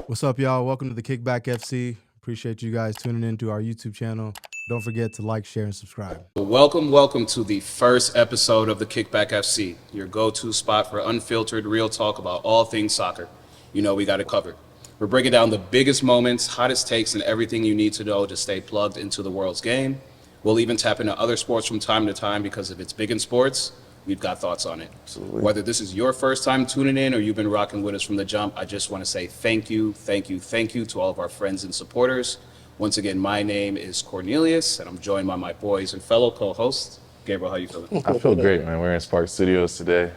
What's up, y'all? Welcome to the Kickback FC. Appreciate you guys tuning in to our YouTube channel. Don't forget to like, share, and subscribe. Welcome to the first episode of the Kickback FC, your go-to spot for unfiltered, real talk about all things soccer. You know we got it covered. We're breaking down the biggest moments, hottest takes, and everything you need to know to stay plugged into the world's game. We'll even tap into other sports from time to time because if it's big in sports, we've got thoughts on it. Absolutely. Whether this is your first time tuning in or you've been rocking with us from the jump, I just want to say thank you to all of our friends and supporters. Once again, my name is Cornelius, and I'm joined by my boys and fellow co-hosts. Gabriel, how you feeling? I feel great, man. We're in Spark Studios today.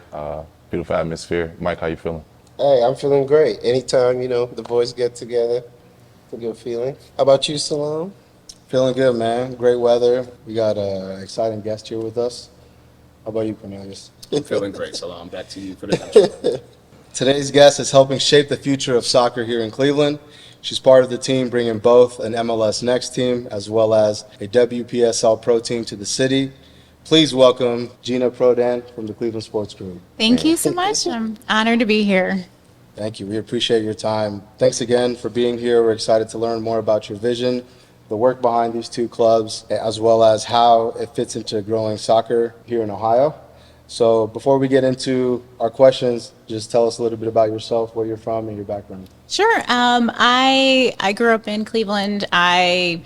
Beautiful atmosphere. Mike, how you feeling? Hey, I'm feeling great. Anytime, the boys get together, it's a good feeling. How about you, Salam? Feeling good, man. Great weather. We got an exciting guest here with us. How about you, Cornelius? I'm feeling great, Salam. Back to you for the next. Today's guest is helping shape the future of soccer here in Cleveland. She's part of the team bringing both an MLS NEXT team as well as a WPSL pro team to the city. Please welcome Gina Prodan from the Cleveland Sports Group. Thank you so much. I'm honored to be here. Thank you. We appreciate your time. Thanks again for being here. We're excited to learn more about your vision, the work behind these two clubs, as well as how it fits into growing soccer here in Ohio. So before we get into our questions, just tell us a little bit about yourself, where you're from, and your background. Sure. I grew up in Cleveland. I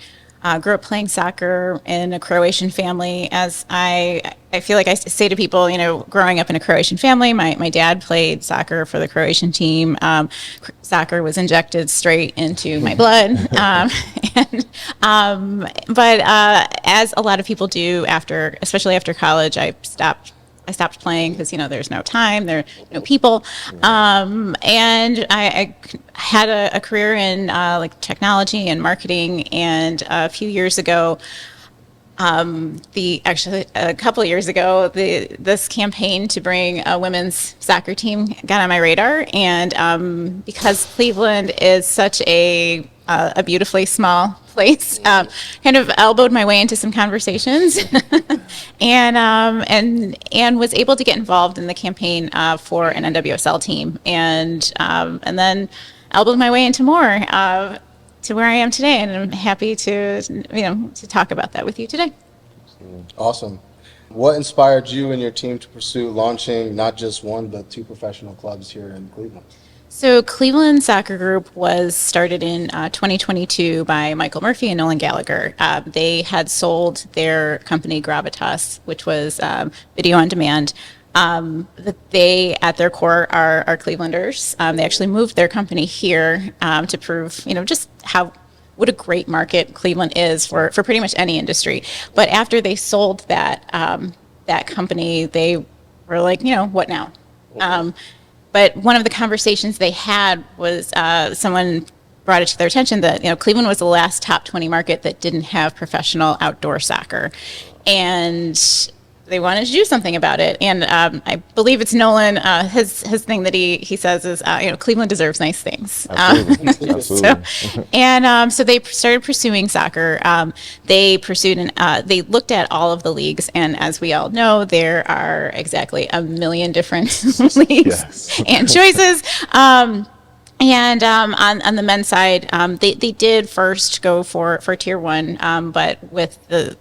grew up playing soccer in a Croatian family. As I feel like I say to people, growing up in a Croatian family, my dad played soccer for the Croatian team. Soccer was injected straight into my blood. But as a lot of people do especially after college, I stopped playing because, there's no time, there are no people. And I had a career in technology and marketing. And a few years ago, a couple of years ago, this campaign to bring a women's soccer team got on my radar. And because Cleveland is such a beautifully small place, kind of elbowed my way into some conversations, and was able to get involved in the campaign for an NWSL team, and then elbowed my way into more to where I am today, and I'm happy to talk about that with you today. Awesome. What inspired you and your team to pursue launching not just one, but two professional clubs here in Cleveland? So Cleveland Soccer Group was started in 2022 by Michael Murphy and Nolan Gallagher. They had sold their company Gravitas, which was video on demand. They, at their core, are Clevelanders. They actually moved their company here to prove, just what a great market Cleveland is for pretty much any industry. But after they sold that company, they were like, what now? But one of the conversations they had was someone brought it to their attention that Cleveland was the last top 20 market that didn't have professional outdoor soccer, and they wanted to do something about it. And I believe it's Nolan. His thing that he says is Cleveland deserves nice things. Absolutely. So they started pursuing soccer. They they looked at all of the leagues, and as we all know, there are exactly a million different leagues and choices. And on the men's side, they did first go for tier one, but with the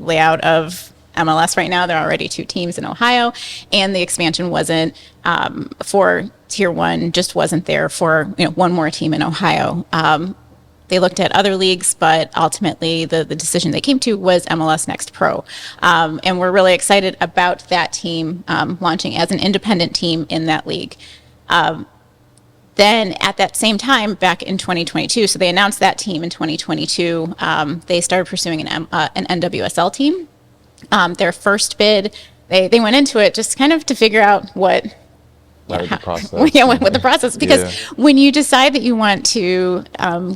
layout of MLS right now, there are already two teams in Ohio, and the expansion wasn't for tier one, just wasn't there for one more team in Ohio. They looked at other leagues, but ultimately the decision they came to was MLS NEXT Pro, and we're really excited about that team launching as an independent team in that league. Then at that same time, back in 2022, so they announced that team in 2022, they started pursuing an NWSL team. Their first bid, they went into it just kind of to figure out what the process. What the process, because when you decide that you want to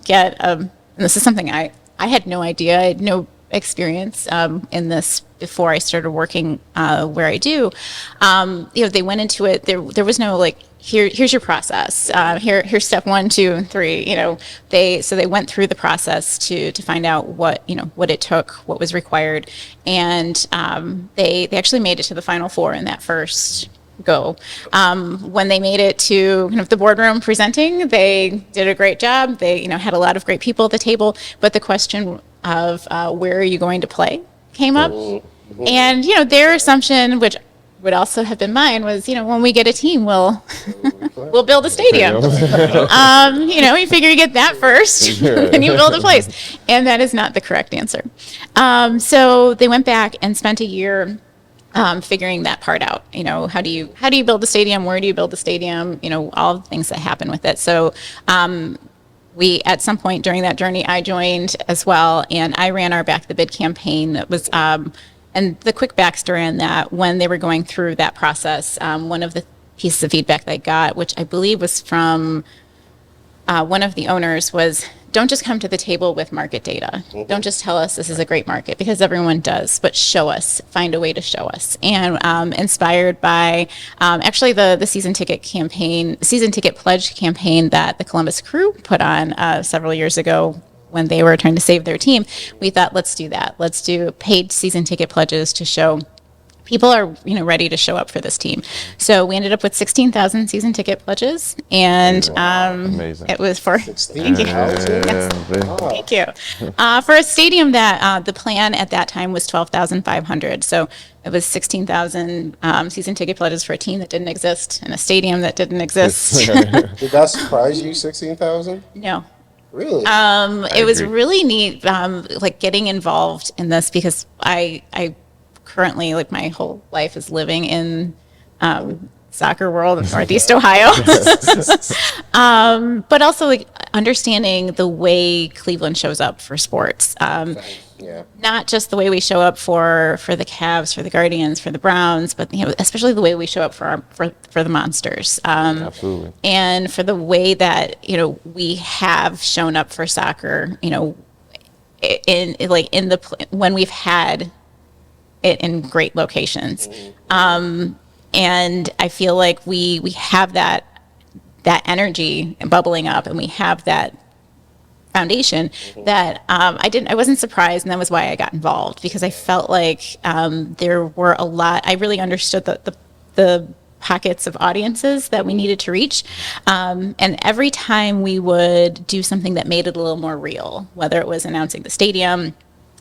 get and this is something I had no idea, I had no experience in this before I started working where I do. They went into it. There was no here's your process. Here's step 1, 2, and 3. They went through the process to find out what it took, what was required, and they actually made it to the Final Four in that first go. When they made it to kind of the boardroom presenting, they did a great job. They, had a lot of great people at the table, but the question of where are you going to play came up. And, their assumption, which would also have been mine, was, when we get a team, we'll build a stadium. You figure you get that first, then you build a place. And that is not the correct answer. So they went back and spent a year figuring that part out. How do you build a stadium? Where do you build the stadium? All the things that happen with it. So we, at some point during that journey, I joined as well, and I ran our Back the Bid campaign. That was, and the quick backstory on that, when they were going through that process, one of the pieces of feedback that I got, which I believe was from one of the owners, was don't just come to the table with market data. Don't just tell us this is a great market, because everyone does, but show us, find a way to show us. And inspired by actually the season ticket pledge campaign that the Columbus Crew put on several years ago when they were trying to save their team, we thought, let's do that. Let's do paid season ticket pledges to show people are, ready to show up for this team. So we ended up with 16,000 season ticket pledges, and Amazing. it was for 16,000. Yes. Thank you. For a stadium that the plan at that time was 12,500. So it was 16,000 season ticket pledges for a team that didn't exist and a stadium that didn't exist. Did that surprise you, 16,000? No. Really? It was really neat, like getting involved in this, because I currently, like, my whole life is living in soccer world of Northeast Ohio. But also, like, understanding the way Cleveland shows up for sports. Yeah. Not just the way we show up for the Cavs, for the Guardians, for the Browns, but especially the way we show up for the Monsters. Absolutely. And for the way that we have shown up for soccer, when we've had it in great locations. And I feel like we have that energy bubbling up, and we have that foundation that I wasn't surprised, and that was why I got involved, because I felt like there were a lot. I really understood the pockets of audiences that we needed to reach, and every time we would do something that made it a little more real, whether it was announcing the stadium,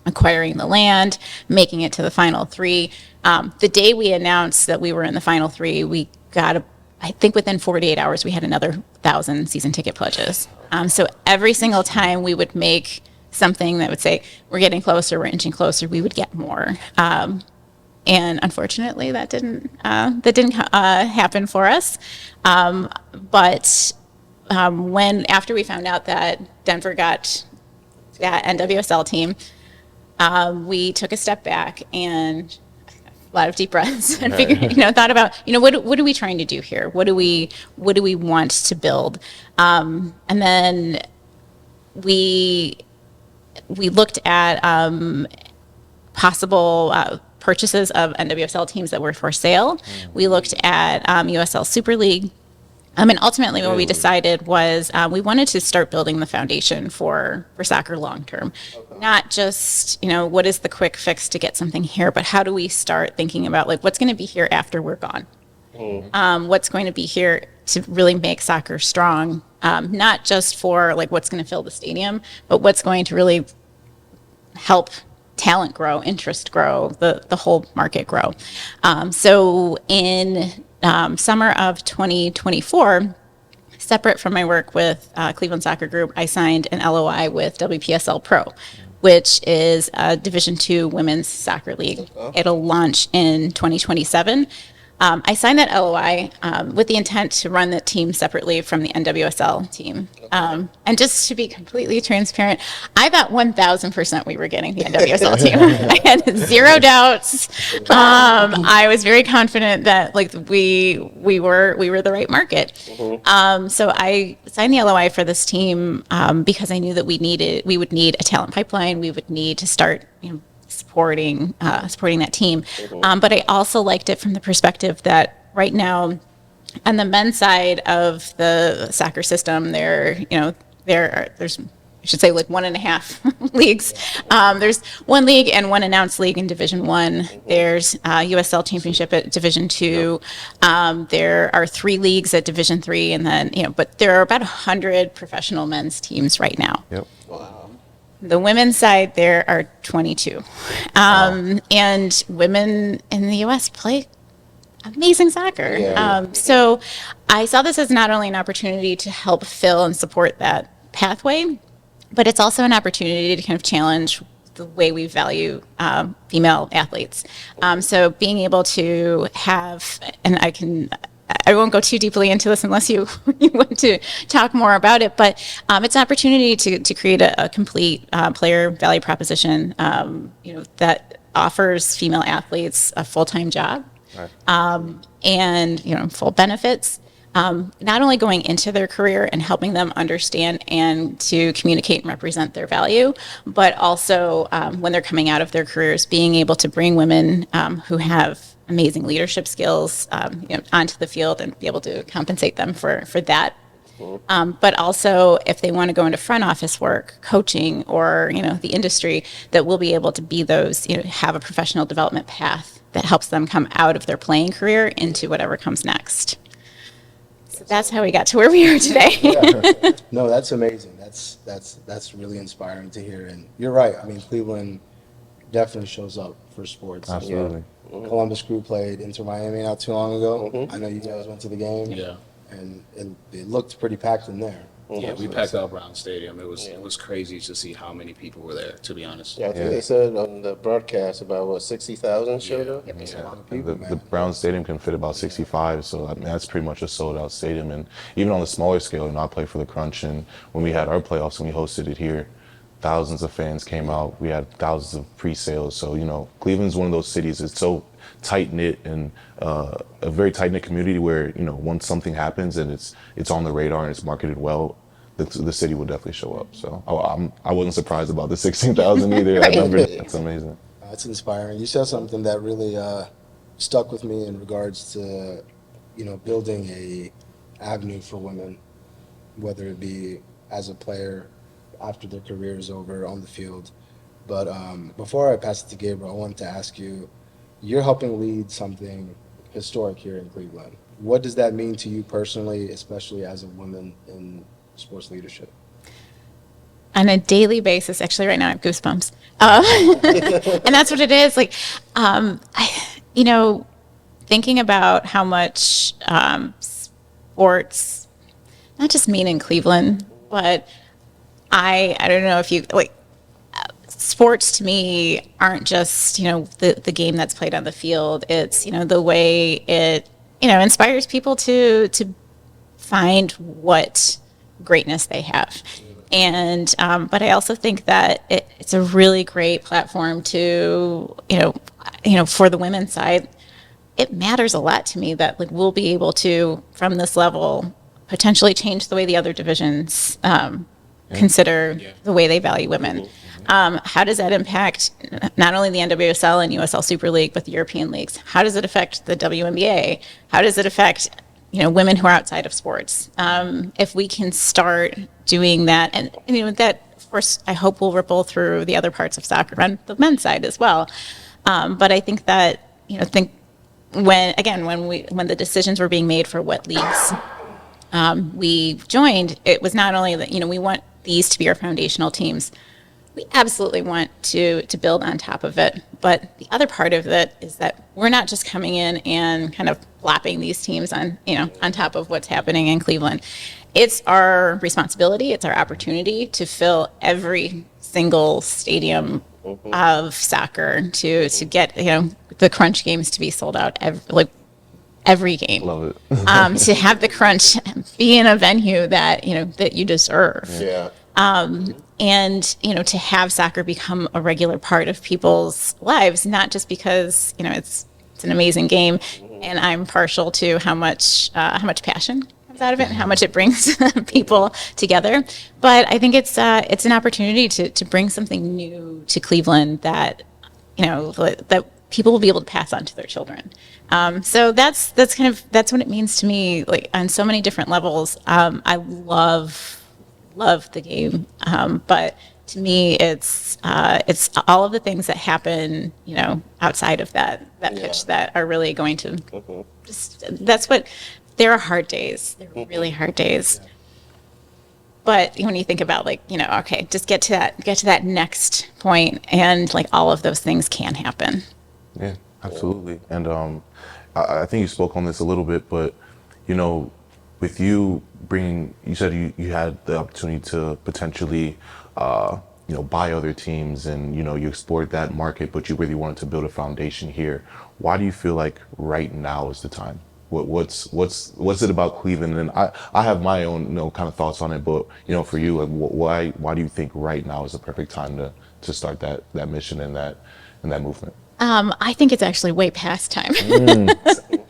acquiring the land, making it to the final three. The day we announced that we were in the final three, we got I think within 48 hours, we had another 1,000 season ticket pledges. So every single time we would make something that would say, we're getting closer, we're inching closer, we would get more. And unfortunately, that didn't happen for us. But after we found out that Denver got that NWSL team, we took a step back and a lot of deep breaths and thought about, what are we trying to do here? What do we want to build? And then we looked at possible purchases of NWSL teams that were for sale. We looked at USL Super League. And ultimately what we decided was we wanted to start building the foundation for soccer long term. Not just, what is the quick fix to get something here, but how do we start thinking about, like, what's going to be here after we're gone? What's going to be here to really make soccer strong, not just for, like, what's going to fill the stadium, but what's going to really help talent grow, interest grow, the whole market grow. So in summer of 2024, separate from my work with Cleveland Soccer Group, I signed an LOI with WPSL Pro, which is a Division II women's soccer league. It'll launch in 2027. I signed that LOI with the intent to run the team separately from the NWSL team. And just to be completely transparent, I thought 1,000% we were getting the NWSL team. I had zero doubts. I was very confident that, like, we were the right market. So I signed the LOI for this team because I knew that we would need a talent pipeline. We would need to start, supporting that team. But I also liked it from the perspective that right now on the men's side of the soccer system, there's I should say like 1.5 leagues. There's one league and one announced league in Division One. There's USL Championship at Division Two. There are 3 leagues at Division Three, and then but there are about 100 professional men's teams right now. Yep. The women's side, there are 22. And women in the U.S. play amazing soccer. So I saw this as not only an opportunity to help fill and support that pathway, but it's also an opportunity to kind of challenge the way we value female athletes. So being able to have, and I won't go too deeply into this unless you want to talk more about it, but it's an opportunity to create a complete player value proposition, that offers female athletes a full-time job, and full benefits. Not only going into their career and helping them understand and to communicate and represent their value, but also when they're coming out of their careers, being able to bring women who have amazing leadership skills onto the field and be able to compensate them for that. But also, if they want to go into front office work, coaching, or the industry, that we'll be able to be those, have a professional development path that helps them come out of their playing career into whatever comes next. So that's how we got to where we are today. No, that's amazing. That's really inspiring to hear. And you're right. I mean, Cleveland definitely shows up for sports. Absolutely. Columbus Crew played Inter Miami not too long ago. I know you guys went to the game. Yeah. And it looked pretty packed in there. Yeah, we packed out Brown Stadium. It was crazy to see how many people were there, to be honest. Yeah, I think they said on the broadcast about 60,000 showed up. That's a lot of people, The man. Brown Stadium can fit about 65, so I mean, that's pretty much a sold-out stadium. And even on the smaller scale, I play for the Crunch, and when we had our playoffs and we hosted it here, thousands of fans came out. We had thousands of pre-sales. So, Cleveland's one of those cities. It's so tight-knit and a very tight-knit community where, once something happens and it's on the radar and it's marketed well, the city will definitely show up. So I wasn't surprised about the 16,000 either. That number, that's amazing. It's inspiring. You said something that really stuck with me in regards to, building a avenue for women, whether it be as a player after their career is over on the field. But before I pass it to Gabriel, I wanted to ask you, you're helping lead something historic here in Cleveland. What does that mean to you personally, especially as a woman in sports leadership? On a daily basis, actually right now I have goosebumps. And that's what it is. Like, thinking about how much sports, not just mean in Cleveland, but I don't know if you, sports to me aren't just, the game that's played on the field. It's, the way it, inspires people to find what greatness they have. And but I also think that it's a really great platform to for the women's side. It matters a lot to me that we'll be able to, from this level, potentially change the way the other divisions consider the way they value women. How does that impact not only the NWSL and USL Super League, but the European leagues? How does it affect the WNBA? How does it affect women who are outside of sports? If we can start doing that, and that, of course, I hope will ripple through the other parts of soccer on the men's side as well. But I think that when the decisions were being made for what leagues we joined, it was not only that we want these to be our foundational teams. We absolutely want to build on top of it. But the other part of it is that we're not just coming in and kind of plopping these teams on top of what's happening in Cleveland. It's our responsibility, it's our opportunity to fill every single stadium of soccer to get, the Crunch games to be sold out every game. Love it. To have the Crunch be in a venue that, that you deserve. Yeah. And, to have soccer become a regular part of people's lives, not just because, it's an amazing game and I'm partial to how much passion comes out of it and how much it brings people together. But I think it's an opportunity to bring something new to Cleveland that, that people will be able to pass on to their children. So that's what it means to me, on so many different levels. I love love the game. But to me, it's all of the things that happen, outside of that pitch that are really going to that's what, there are hard days. There are really hard days. But when you think about okay, just get to that next point, and like all of those things can happen. Yeah, absolutely. And I think you spoke on this a little bit, but with you you said you had the opportunity to potentially buy other teams, and you explored that market, but you really wanted to build a foundation here. Why do you feel like right now is the time? What's it about Cleveland? And I have my own kind of thoughts on it, but for you, like, why do you think right now is the perfect time to start that mission and that movement? I think it's actually way past time.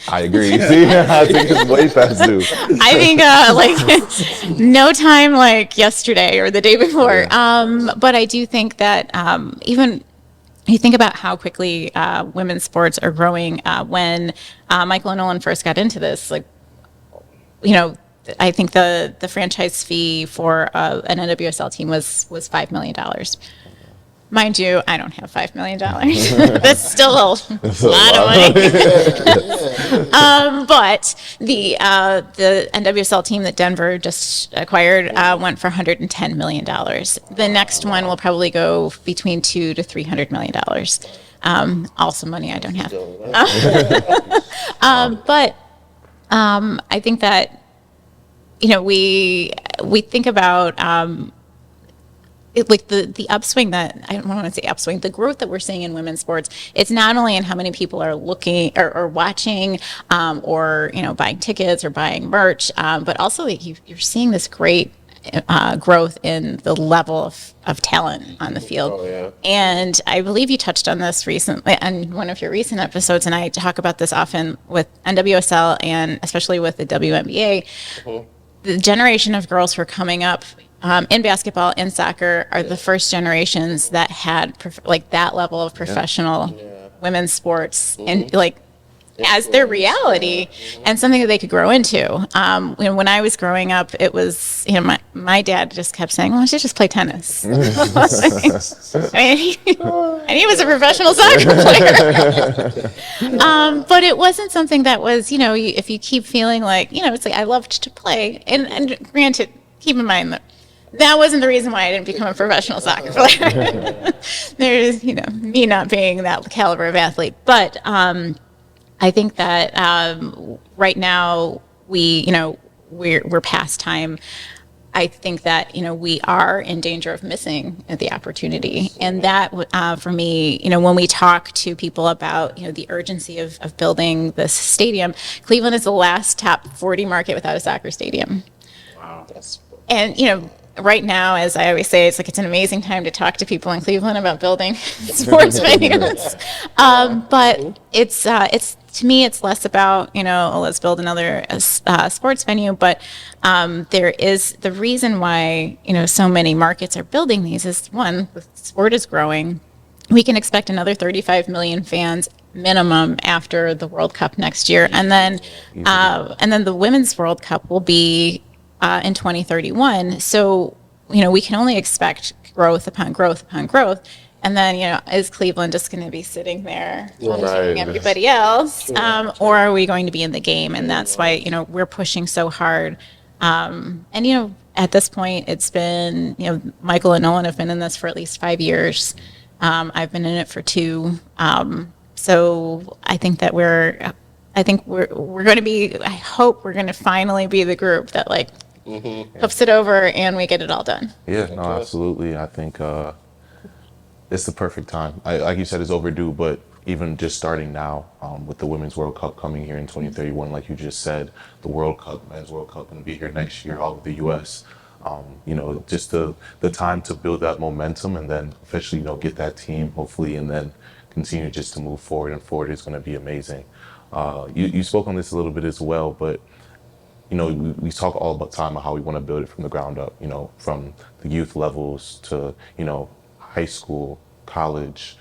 I agree. See, I think it's way past due. I think like no time like yesterday or the day before. But I do think that even you think about how quickly women's sports are growing. When Michael and Nolan first got into this, I think the franchise fee for an NWSL team was $5 million. Mind you, I don't have $5 million. That's still a lot of money. But the NWSL team that Denver just acquired went for $110 million. The next one will probably go between $200 to $300 million. Also money I don't have. But I think that we think about the upswing that, I don't want to say upswing, the growth that we're seeing in women's sports. It's not only in how many people are looking or watching, or buying tickets or buying merch, but also you're seeing this great growth in the level of talent on the field. Oh, yeah. And I believe you touched on this recently on one of your recent episodes, and I talk about this often with NWSL and especially with the WNBA. The generation of girls who are coming up in basketball and soccer are the first generations that had that level of professional women's sports and as their reality and something that they could grow into. When I was growing up, it was, my dad just kept saying, well, I should just play tennis. And he was a professional soccer player. But it wasn't something that was, if you keep feeling it's like I loved to play. And granted, keep in mind that wasn't the reason why I didn't become a professional soccer player. There's, me not being that caliber of athlete. But I think that right now we're past time. I think that we are in danger of missing the opportunity, and that for me, when we talk to people about the urgency of building this stadium, Cleveland is the last top 40 market without a soccer stadium. Wow. And right now, as I always say, it's an amazing time to talk to people in Cleveland about building sports venues. But it's to me, it's less about let's build another sports venue. But there is the reason why so many markets are building these is, one, the sport is growing. We can expect another 35 million fans minimum after the World Cup next year, and then the Women's World Cup will be in 2031. So, we can only expect growth upon growth upon growth. And then, is Cleveland just going to be sitting there watching everybody else? Or are we going to be in the game? And that's why, we're pushing so hard. And, at this point, it's been, Michael and Nolan have been in this for at least 5 years. I've been in it for 2. So I think that we're going to be, I hope we're going to finally be the group that flips it over and we get it all done. Yeah, no, absolutely. I think it's the perfect time. Like you said, it's overdue, but even just starting now with the Women's World Cup coming here in 2031, like you just said, the World Cup, Men's World Cup, going to be here next year, all over the U.S. Just the time to build that momentum and then officially, get that team, hopefully, and then continue just to move forward, and forward is going to be amazing. You spoke on this a little bit as well, but we talk all about time of how we want to build it from the ground up, from the youth levels to, high school, college,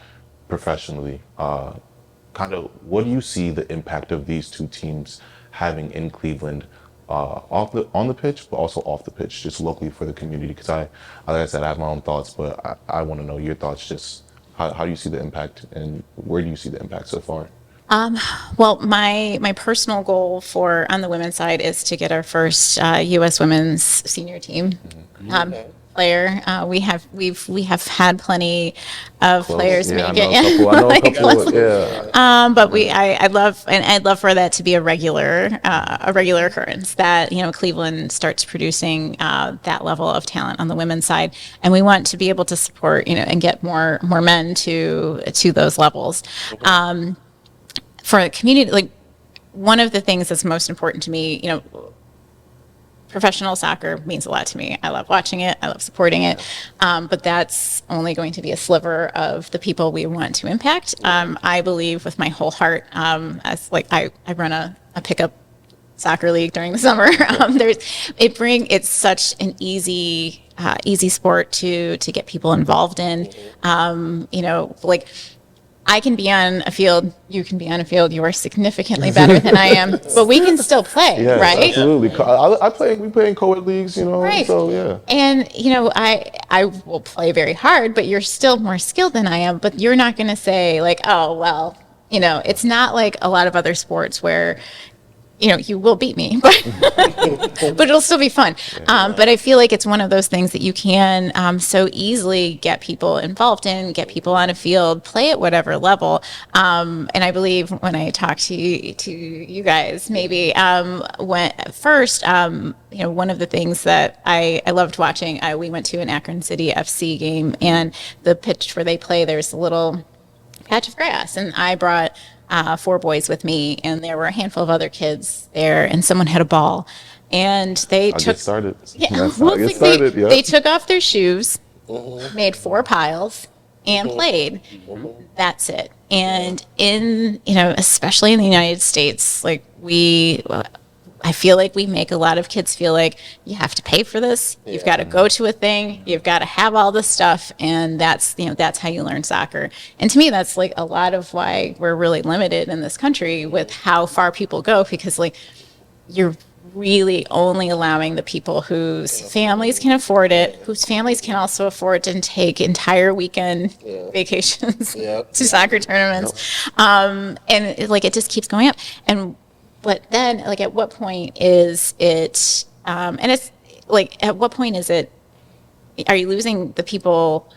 professionally. Kind of what do you see the impact of these two teams having in Cleveland on the pitch, but also off the pitch, just locally for the community. Because like I said, I have my own thoughts, but I want to know your thoughts. Just how do you see the impact, and where do you see the impact so far? Well, my personal goal for on the women's side is to get our first U.S. women's senior team player. We have had plenty of players Yeah, make it. I know a couple. Yeah. But I'd love for that to be a regular occurrence, that Cleveland starts producing that level of talent on the women's side, and we want to be able to support and get more men to those levels. For a community, like, one of the things that's most important to me, professional soccer means a lot to me. I love watching it. I love supporting it. But that's only going to be a sliver of the people we want to impact. I believe with my whole heart, as like I run a pickup soccer league during the summer. It's such an easy sport to get people involved in. Like, I can be on a field, you can be on a field, you are significantly better than I am, but we can still play, Yes, right? absolutely. We play in co-ed leagues, Right. so yeah. And, I will play very hard, but you're still more skilled than I am, but you're not going to say, like, oh, well, it's not like a lot of other sports where, you will beat me, but but it'll still be fun. But I feel like it's one of those things that you can so easily get people involved in, get people on a field, play at whatever level. And I believe when I talk to you guys, maybe when at first, one of the things that I loved watching, we went to an Akron City FC game, and the pitch where they play, there's a little patch of grass, and I brought 4 boys with me, and there were a handful of other kids there, and someone had a ball, and they I took get started. Yeah, That's well, how I get like started. Yeah. they took off their shoes, made 4 piles, and played. That's it. And especially in the United States, like I feel like we make a lot of kids feel like you have to pay for this. You've got to go to a thing. You've got to have all this stuff, and that's how you learn soccer. And to me, that's like a lot of why we're really limited in this country with how far people go, because like you're really only allowing the people whose families can afford it, whose families can also afford to take entire weekend vacations to soccer tournaments, and it just keeps going up. But then, like, at what point is it, and it's like, at what point is it, are you losing the people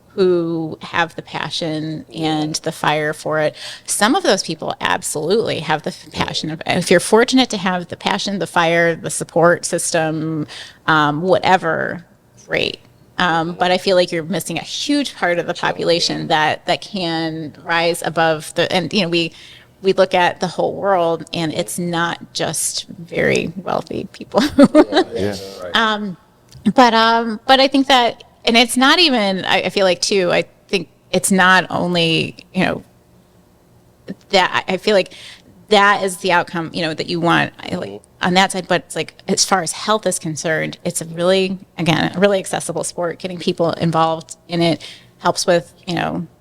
who have the passion and the fire for it? Some of those people absolutely have the passion. If you're fortunate to have the passion, the fire, the support system, whatever, great. But I feel like you're missing a huge part of the population that can rise above and we look at the whole world, and it's not just very wealthy people. Yeah. But I think that, and it's not even, I feel like too, I think it's not only, that I feel like that is the outcome, that you want, like, on that side, but it's like, as far as health is concerned, it's a really accessible sport. Getting people involved in it helps with,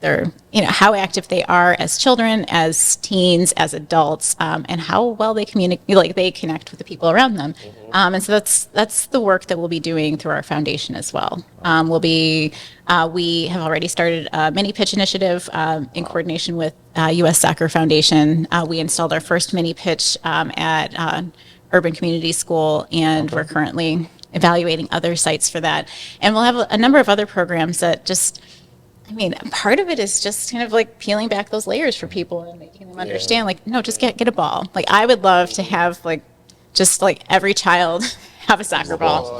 their, how active they are as children, as teens, as adults, and how well they communicate, like they connect with the people around them. And so that's the work that we'll be doing through our foundation as well. We have already started a mini pitch initiative in coordination with U.S. Soccer Foundation. We installed our first mini pitch at Urban Community School, and we're currently evaluating other sites for that. And we'll have a number of other programs that just, part of it is just kind of like peeling back those layers for people and making them understand, like, no, just get a ball. Like, I would love to have, like, just like every child have a soccer ball.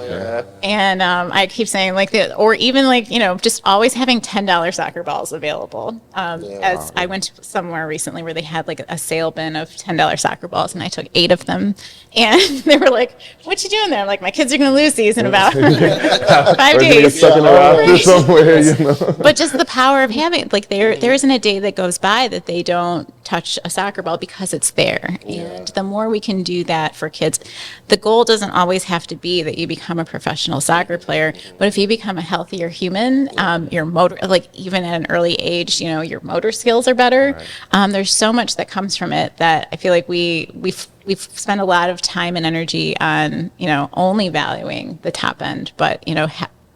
And I keep saying, like, or even like, just always having $10 soccer balls available. As I went to somewhere recently where they had like a sale bin of $10 soccer balls, and I took 8 of them, and they were like, "What you doing there?" I'm like, "My kids are going to lose these in about 5 days." Stuck in the rafters somewhere, But just the power of having, like, there isn't a day that goes by that they don't touch a soccer ball because it's there. And the more we can do that for kids, the goal doesn't always have to be that you become a professional soccer player, but if you become a healthier human, your motor, like even at an early age, your motor skills are better. There's so much that comes from it that I feel like we we've spent a lot of time and energy on, only valuing the top end, but,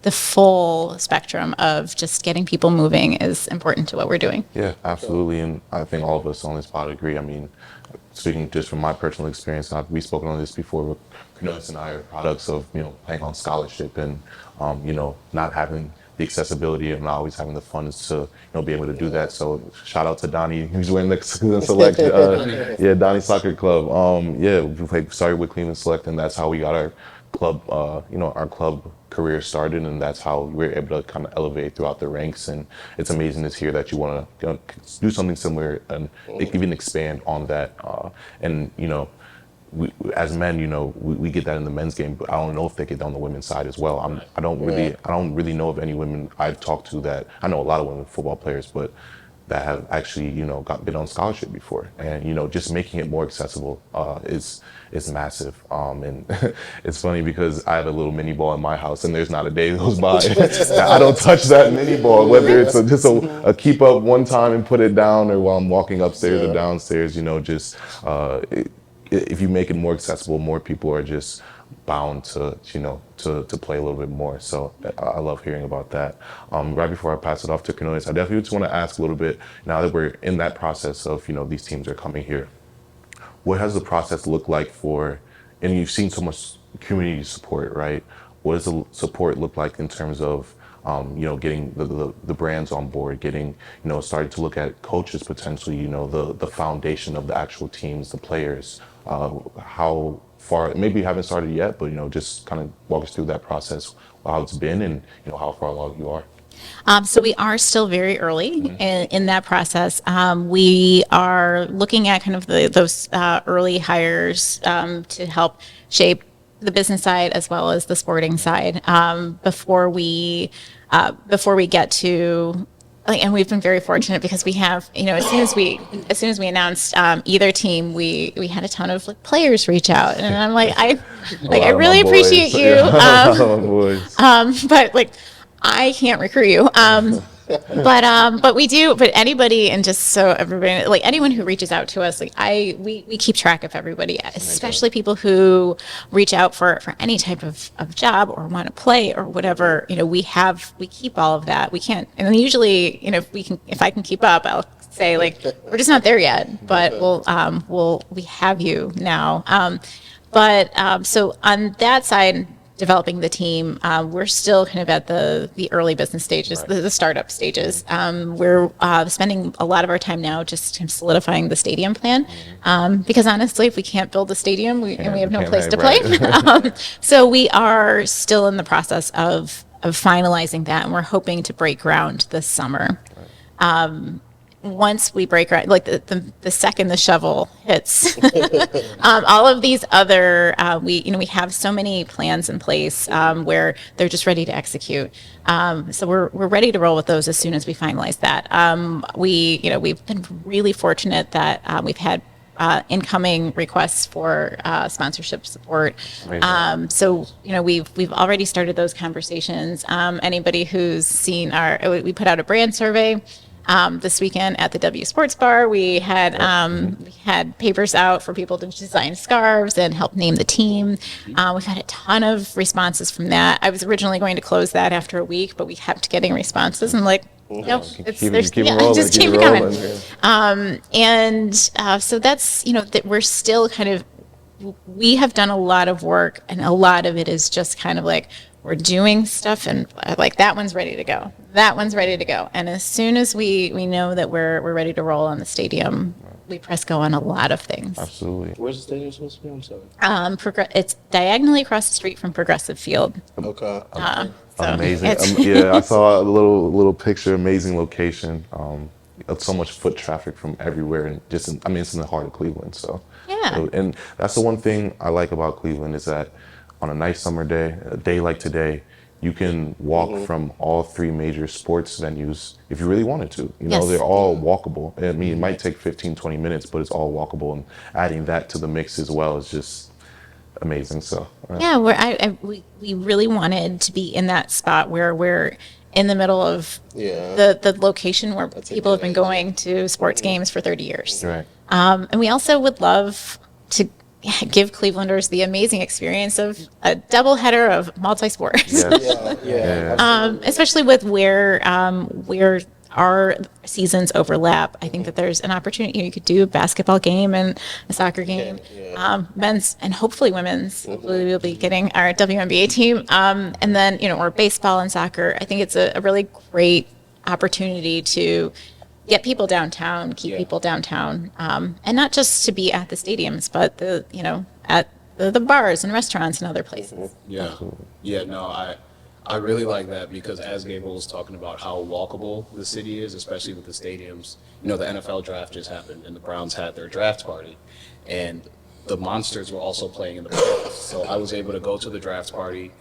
the full spectrum of just getting people moving is important to what we're doing. Yeah, absolutely. And I think all of us on this pod agree. I mean, speaking just from my personal experience, we've spoken on this before. Cornelius and I are products of, playing on scholarship and, not having the accessibility and not always having the funds to, be able to do that. So shout out to Donnie, who's wearing the Select, Donnie Soccer Club. We started with Cleveland Select, and that's how we got our club, our club career started, and that's how we're able to kind of elevate throughout the ranks. And it's amazing to hear that you want to do something similar and even expand on that. We, as men, we get that in the men's game, but I don't know if they get that on the women's side as well. I don't really know of any women I've talked to that. I know a lot of women football players, but that have actually, been on scholarship before. And, just making it more accessible is massive. And it's funny because I have a little mini ball in my house, and there's not a day that goes by that I don't touch that mini ball, whether it's just a keep up one time and put it down, or while I'm walking upstairs or downstairs, if you make it more accessible, more people are just bound to play a little bit more. So I love hearing about that. Right before I pass it off to Cornelius, I definitely just want to ask a little bit, now that we're in that process of, these teams are coming here, what has the process looked like and you've seen so much community support, right? What does the support look like in terms of, getting the brands on board, getting, starting to look at coaches potentially, the foundation of the actual teams, the players, how far, maybe you haven't started yet, but, just kind of walk us through that process, how it's been, and, how far along you are. So we are still very early in that process. We are looking at kind of those early hires to help shape the business side as well as the sporting side before we get to. And we've been very fortunate because we have, as soon as we announced either team, we had a ton of players reach out, and I'm like, I really appreciate you, but I can't recruit you. But we do. But anybody, and just so everybody, anyone who reaches out to us, we keep track of everybody, especially people who reach out for any type of job or want to play or whatever. We keep all of that. We can't, and usually, if I can keep up, I'll say we're just not there yet, but we have you now. So on that side, developing the team, we're still kind of at the early business stages, the startup stages. We're spending a lot of our time now just kind of solidifying the stadium plan, because honestly, if we can't build a stadium, and we have no place to play. So we are still in the process of finalizing that, and we're hoping to break ground this summer. Once we break ground, the second the shovel hits, all of these other, we have so many plans in place where they're just ready to execute. So we're ready to roll with those as soon as we finalize that. We've been really fortunate that we've had incoming requests for sponsorship support. So we've already started those conversations. Anybody who's seen we put out a brand survey. This weekend at the W Sports Bar, we had papers out for people to design scarves and help name the team. We've had a ton of responses from that. I was originally going to close that after a week, but we kept getting responses. And no, just keep it coming. So that's that we're still kind of. We have done a lot of work, and a lot of it is just kind of we're doing stuff, and that one's ready to go. That one's ready to go. And as soon as we know that we're ready to roll on the stadium, we press go on a lot of things. Absolutely. Where's the stadium supposed to be? I'm sorry. It's diagonally across the street from Progressive Field. Okay. Amazing. I saw a little picture. Amazing location. So much foot traffic from everywhere, and it's in the heart of Cleveland. So yeah. And that's the one thing I like about Cleveland is that on a nice summer day, a day like today, you can walk from all three major sports venues if you really wanted to. They're all walkable. I mean, it might take 15, 20 minutes, but it's all walkable. And adding that to the mix as well is just amazing. So yeah, we really wanted to be in that spot where we're in the middle of the location where people have been going to sports games for 30 years. Right. And we also would love to give Clevelanders the amazing experience of a double header of multi-sports. Especially with where our seasons overlap. I think that there's an opportunity. You could do a basketball game and a soccer game, men's and hopefully women's. We'll be getting our WNBA team, and then or baseball and soccer. I think it's a really great opportunity to get people downtown, keep people downtown, and not just to be at the stadiums, but at the bars and restaurants and other places. I really like that because as Gabriel was talking about how walkable the city is, especially with the stadiums, the NFL draft just happened and the Browns had their draft party and the Monsters were also playing in the playoffs. So I was able to go to the draft party.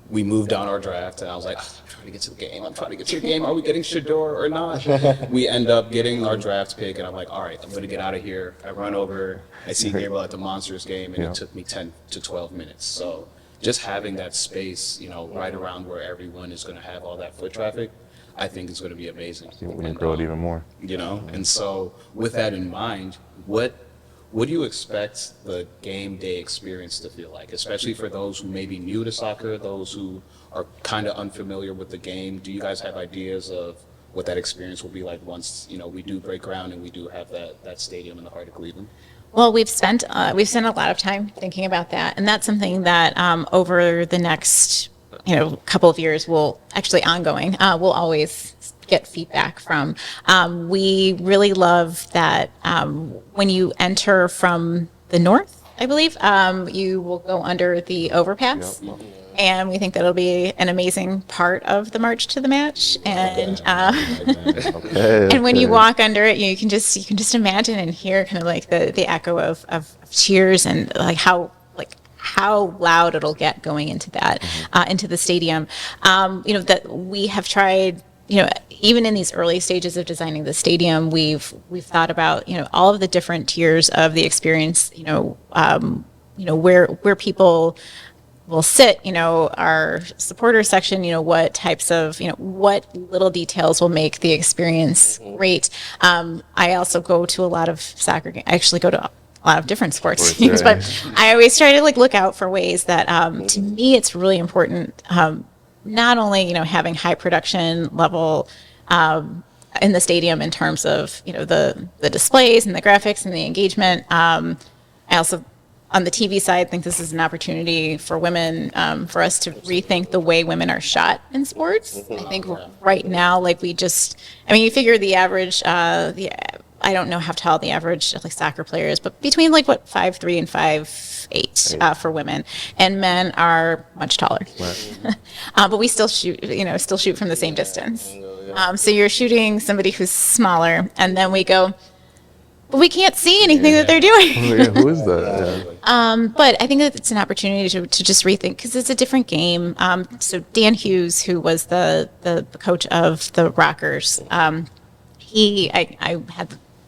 We moved down our draft and I was like, I'm trying to get to the game. Are we getting Shador or not? We end up getting our draft pick and I'm like, all right, I'm going to get out of here. I run over, I see Gabriel at the Monsters game and it took me 10 to 12 minutes. So just having that space, right around where everyone is going to have all that foot traffic, I think is going to be amazing. We can grow it even more. And so with that in mind, what do you expect the game day experience to feel like, especially for those who may be new to soccer, those who are kind of unfamiliar with the game? Do you guys have ideas of what that experience will be like once, we do break ground and we do have that stadium in the heart of Cleveland? Well, we've spent a lot of time thinking about that, and that's something that over the next couple of years will actually ongoing. We'll always get feedback from. We really love that when you enter from the north, I believe, you will go under the overpass. And we think that'll be an amazing part of the march to the match. And and when you walk under it, you can just imagine and hear kind of like the echo of cheers and like how loud it'll get going into that into the stadium. That we have tried. Even in these early stages of designing the stadium, we've thought about all of the different tiers of the experience. Where people will sit, our supporter section, what types of, what little details will make the experience great. I also go to a lot of soccer games. I actually go to a lot of different sports teams, but I always try to look out for ways that, to me, it's really important, not only, having high production level, in the stadium in terms of, the displays and the graphics and the engagement. I also, on the TV side, I think this is an opportunity for women, for us to rethink the way women are shot in sports. I think right now, you figure the average, I don't know how tall the average soccer player is, but between 5'3" and 5'8" for women, and men are much taller. But we still shoot from the same distance. So you're shooting somebody who's smaller, and then we go, but we can't see anything that they're doing. Who is that? But I think that it's an opportunity to just rethink, because it's a different game. So Dan Hughes, who was the coach of the Rockers, I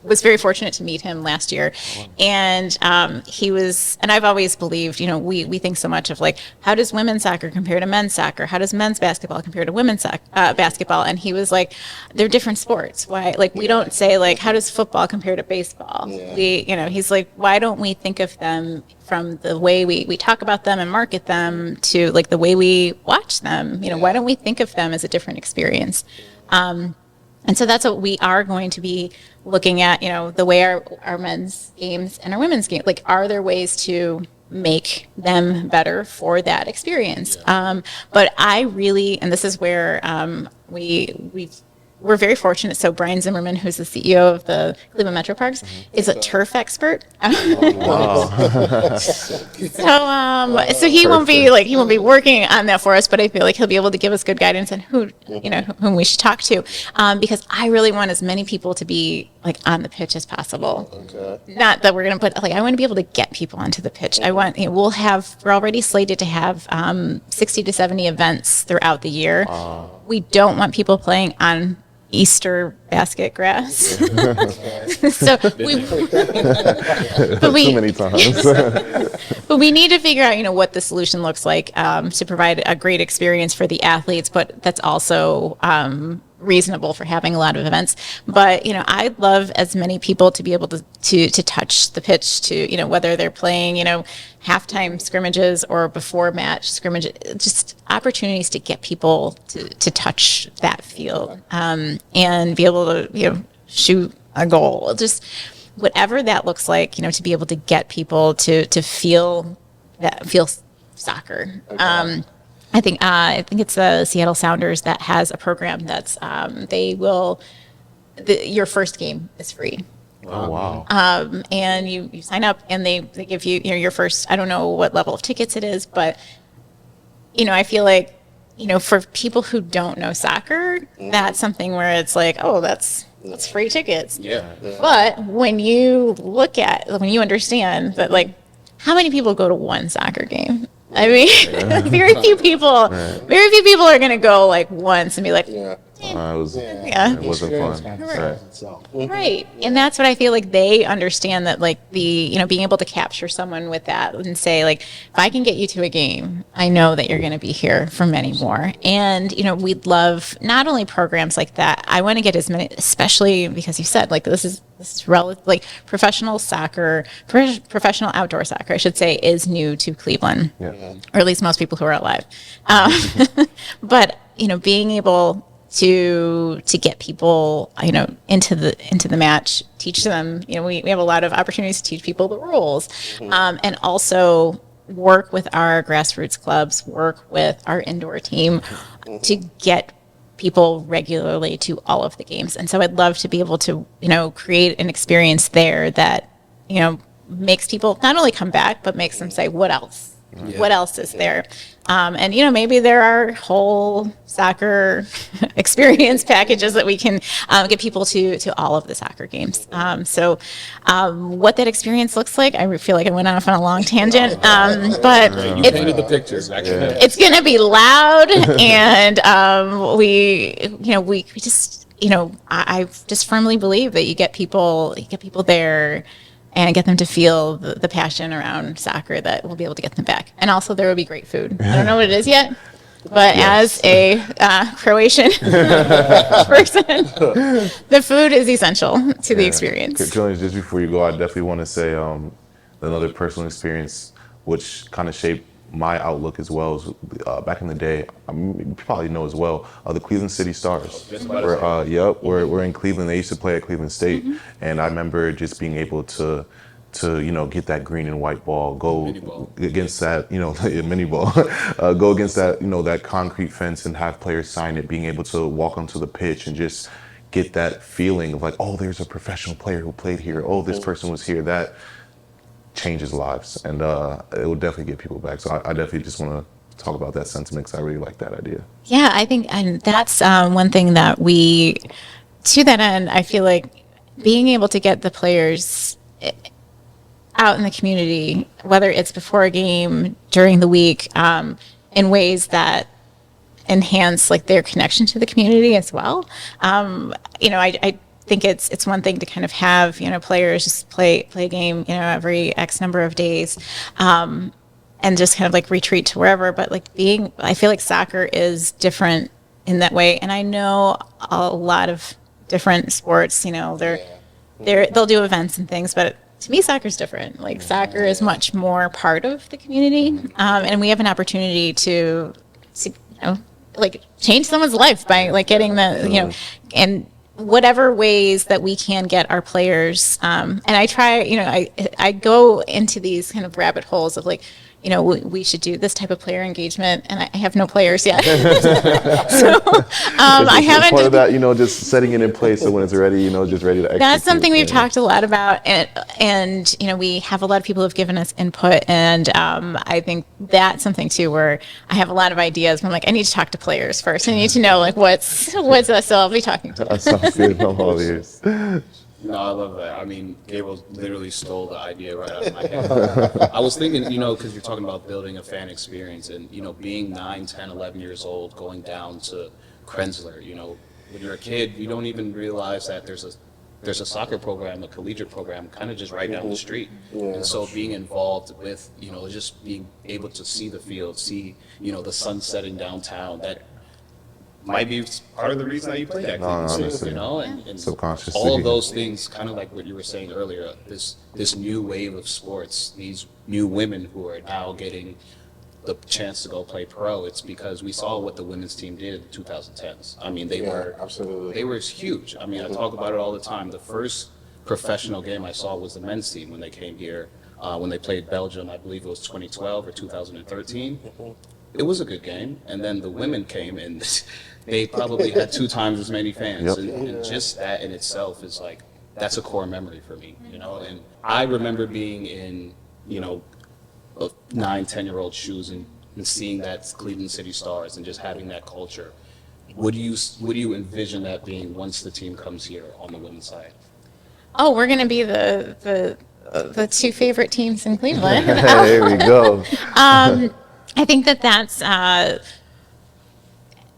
was very fortunate to meet him last year, and I've always believed, we think so much of how does women's soccer compare to men's soccer? How does men's basketball compare to women's basketball? And he was like, they're different sports. Why? We don't say how does football compare to baseball? He's like, why don't we think of them from the way we talk about them and market them to the way we watch them? Why don't we think of them as a different experience? And so that's what we are going to be looking at, the way our men's games and our women's game, are there ways to make them better for that experience? But I really, and this is where we're very fortunate. So Brian Zimmerman, who's the CEO of the Cleveland Metro Parks, is a turf expert. So he won't be working on that for us, but I feel like he'll be able to give us good guidance on whom we should talk to, because I really want as many people to be on the pitch as possible. Okay. Not that we're going to put I want to be able to get people onto the pitch. I want we're already slated to have 60 to 70 events throughout the year. We don't want people playing on Easter basket grass. So too many times. But we need to figure out, what the solution looks like to provide a great experience for the athletes, but that's also reasonable for having a lot of events. But, I'd love as many people to be able to touch the pitch, to, whether they're playing, halftime scrimmages or before match scrimmages, just opportunities to get people to touch that field, and be able to, shoot a goal, just whatever that looks like, to be able to get people to feel soccer. Okay. I think it's the Seattle Sounders that has a program that's your first game is free. Oh, wow. And you sign up and they give you, your first, I don't know what level of tickets it is, but, I feel like, for people who don't know soccer, that's something where it's like, oh, that's free tickets. Yeah. But when you understand that, like, how many people go to one soccer game? I mean, very few people are going to go like once and be like, It wasn't fun. Right. And that's what I feel like they understand, that like being able to capture someone with that and say, like, if I can get you to a game, I know that you're going to be here for many more. And, we'd love not only programs like that. I want to get as many, especially because you said, like, this is like professional soccer, professional outdoor soccer, I should say, is new to Cleveland, or at least most people who are alive. But, being able to get people, into the match, teach them, we have a lot of opportunities to teach people the rules, and also work with our grassroots clubs, work with our indoor team to get people regularly to all of the games. And so I'd love to be able to, create an experience there that, makes people not only come back, but makes them say, what else? Yeah. What else is there? And, maybe there are whole soccer experience packages that we can get people to all of the soccer games. So what that experience looks like, I feel like I went off on a long tangent, but you painted the pictures. It's going to be loud, and we just, I just firmly believe that you get people there and get them to feel the passion around soccer that will be able to get them back. And also there will be great food. I don't know what it is yet, but as a Croatian person, the food is essential to the experience. Julian, just before you go, I definitely want to say another personal experience which kind of shaped my outlook as well as back in the day. You probably know as well, the Cleveland City Stars. We're in Cleveland. They used to play at Cleveland State, and I remember just being able to get that green and white ball, go against that, mini ball, go against that, that concrete fence and have players sign it, being able to walk onto the pitch and just get that feeling of like, oh, there's a professional player who played here. Oh, this person was here. That changes lives, and it will definitely get people back. So I definitely just want to talk about that sentiment, because I really like that idea. Yeah, I think, and that's one thing that to that end, I feel like being able to get the players out in the community, whether it's before a game, during the week, in ways that enhance like their connection to the community as well. I think it's one thing to kind of have, players just play a game, every X number of days, and just kind of like retreat to wherever. But like I feel like soccer is different in that way. And I know a lot of different sports, they'll do events and things, but to me, soccer is different. Like soccer is much more part of the community, and we have an opportunity to like change someone's life by like getting the, and whatever ways that we can get our players. And I try, I go into these kind of rabbit holes of like, we should do this type of player engagement, and I have no players yet. So I haven't. Part of that, just setting it in place so when it's ready, just ready to execute. That's something we've talked a lot about, and we have a lot of people who have given us input, and I think that's something too where I have a lot of ideas. But I'm like, I need to talk to players first. I need to know like what's us. So I'll be talking to them. That sounds good. I'm all ears. No, I love that. I mean, Gabriel literally stole the idea right out of my head. I was thinking, because you're talking about building a fan experience and, being 9, 10, 11 years old, going down to Krensler, when you're a kid, you don't even realize that there's a soccer program, a collegiate program, kind of just right down the street. Yeah. And so being involved with, just being able to see the field, see, the sun setting downtown, that might be part of the reason that you play that Cleveland City, honestly. you know, and Subconsciously. all of those things, kind of like what you were saying earlier, this new wave of sports, these new women who are now getting the chance to go play pro. It's because we saw what the women's team did in the 2010s. I mean, they were huge. I mean, I talk about it all the time. The first professional game I saw was the men's team when they came here, when they played Belgium. I believe it was 2012 or 2013. It was a good game, and then the women came, and they probably had 2 times as many fans, and just that in itself is like, that's a core memory for me, you know. And I remember being in, you know, 9, 10-year-old shoes and seeing that Cleveland City Stars and just having that culture. What do you envision that being once the team comes here on the women's side? Oh, we're going to be the 2 favorite teams in Cleveland. There we go. I think that's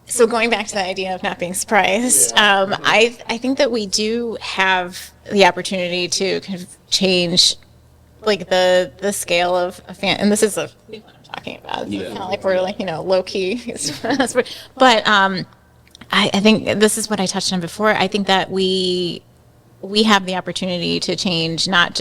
so going back to the idea of not being surprised. I think that we do have the opportunity to kind of change like the scale of a fan, and this is what I'm talking about. It's kind of like we're like, you know, low key, but I think this is what I touched on before. I think that we have the opportunity to change, not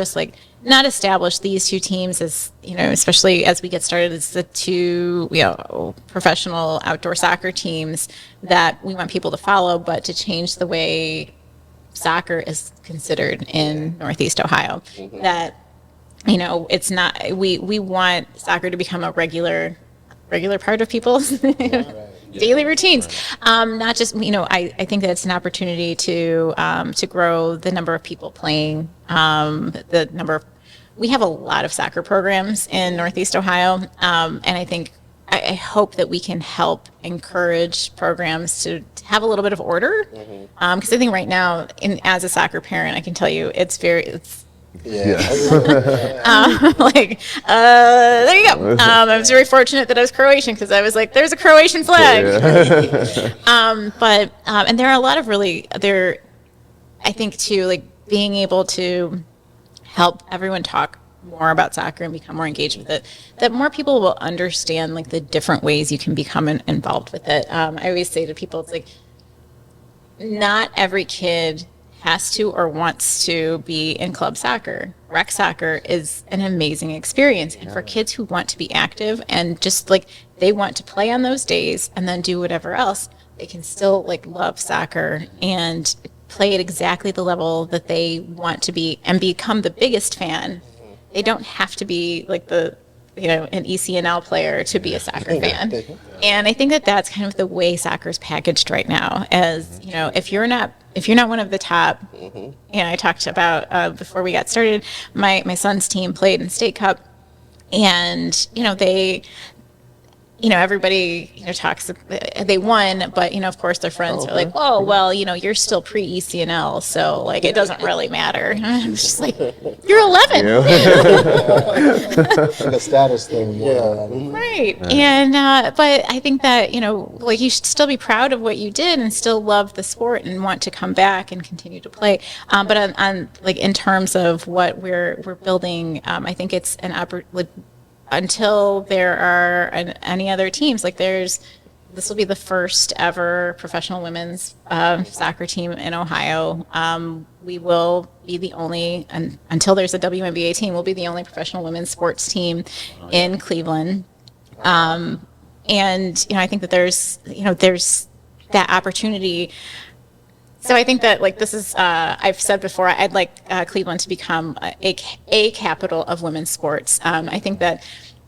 establish these 2 teams as, you know, especially as we get started as the 2, you know, professional outdoor soccer teams that we want people to follow, but to change the way soccer is considered in Northeast Ohio. That, you know, it's not, we want soccer to become a regular part of people's daily routines. Not just, you know, I think that it's an opportunity to grow the number of people playing, we have a lot of soccer programs in Northeast Ohio. And I hope that we can help encourage programs to have a little bit of order. Because I think right now, as a soccer parent, I can tell you there you go. I was very fortunate that I was Croatian, because I was like, there's a Croatian flag. And there are a lot of I think too, like being able to help everyone talk more about soccer and become more engaged with it, that more people will understand like the different ways you can become involved with it. I always say to people, it's like, not every kid has to or wants to be in club soccer. Rec soccer is an amazing experience. And for kids who want to be active and just like they want to play on those days and then do whatever else, they can still like love soccer and play at exactly the level that they want to be and become the biggest fan. They don't have to be like an ECNL player to be a soccer fan. And I think that that's kind of the way soccer is packaged right now, as, you know, if you're not one of the top, and I talked about before we got started, my son's team played in State Cup, and, you know, everybody, you know, talks, they won, but, you know, of course their friends are like, oh, well, you know, you're still pre-ECNL, so like it doesn't really matter. And I'm just like, you're 11. Like a status thing. Right. And but I think that, you know, like you should still be proud of what you did and still love the sport and want to come back and continue to play. But on like in terms of what we're building, I think it's an opportunity. Until there are any other teams, like this will be the first ever professional women's soccer team in Ohio. We will be the only, and until there's a WNBA team, we'll be the only professional women's sports team in Cleveland. And, you know, I think that there's that opportunity. So I think that, like, this is, I've said before, I'd like Cleveland to become a capital of women's sports. I think that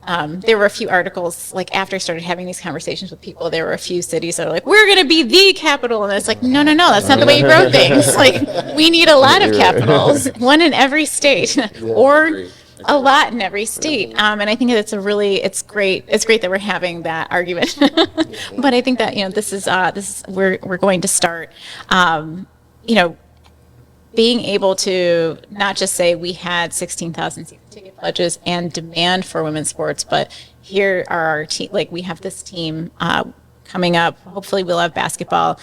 there were a few articles, like, after I started having these conversations with people, there were a few cities that are like, we're going to be the capital. And it's like, no, that's not the way you grow things. Like, we need a lot of capitals, one in every state, or a lot in every state. And I think that it's great that we're having that argument. But I think that, you know, this is we're going to start, you know, being able to not just say we had 16,000 season ticket pledges and demand for women's sports, but here are our we have this team coming up. Hopefully we'll have basketball.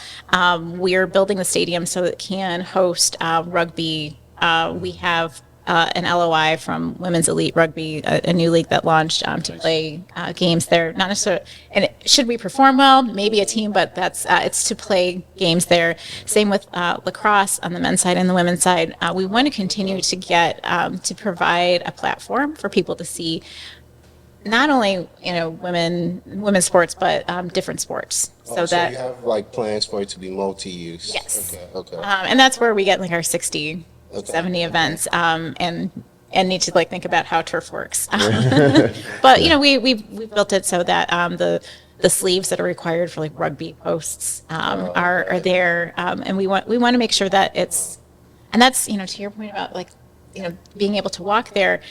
We are building the stadium so it can host rugby. We have an LOI from Women's Elite Rugby, a new league that launched to play games there. Not necessarily, and should we perform well? Maybe a team, but that's it's to play games there. Same with lacrosse on the men's side and the women's side. We want to continue to get to provide a platform for people to see not only women's sports, but different sports. So that you have like plans for it to be multi-use. yes, Okay. and that's where we get like our 60, 70 events, and need to like think about how turf works. But we've built it so that the sleeves that are required for like rugby posts are there, and we want to make sure that it's, and that's to your point about like being able to walk there.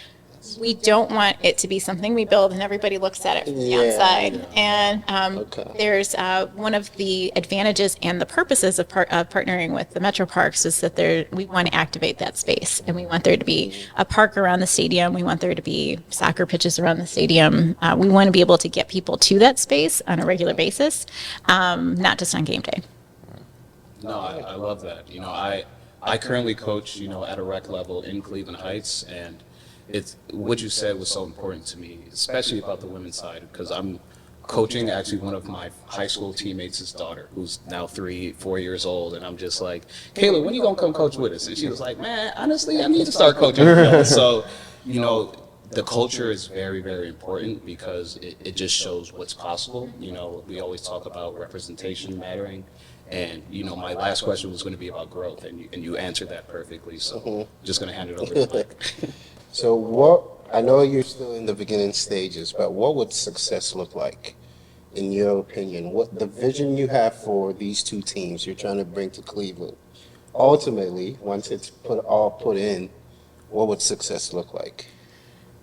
We don't want it to be something we build and everybody looks at it from the outside. And there's one of the advantages and the purposes of partnering with the Metro Parks is that we want to activate that space, and we want there to be a park around the stadium. We want there to be soccer pitches around the stadium. We want to be able to get people to that space on a regular basis, not just on game day. No, I love that. I currently coach, at a rec level in Cleveland Heights, and it's what you said was so important to me, especially about the women's side, because I'm coaching actually one of my high school teammates' daughter, who's now 3-4 years old, and I'm just like, Kayla, when you gonna come coach with us? And she was like, man, honestly, I need to start coaching. So, the culture is very, very important because it just shows what's possible. We always talk about representation mattering. And, my last question was going to be about growth, and you answered that perfectly. So just going to hand it over to Mike. So I know you're still in the beginning stages, but what would success look like, in your opinion? What the vision you have for these two teams you're trying to bring to Cleveland? Ultimately, once it's put in, what would success look like?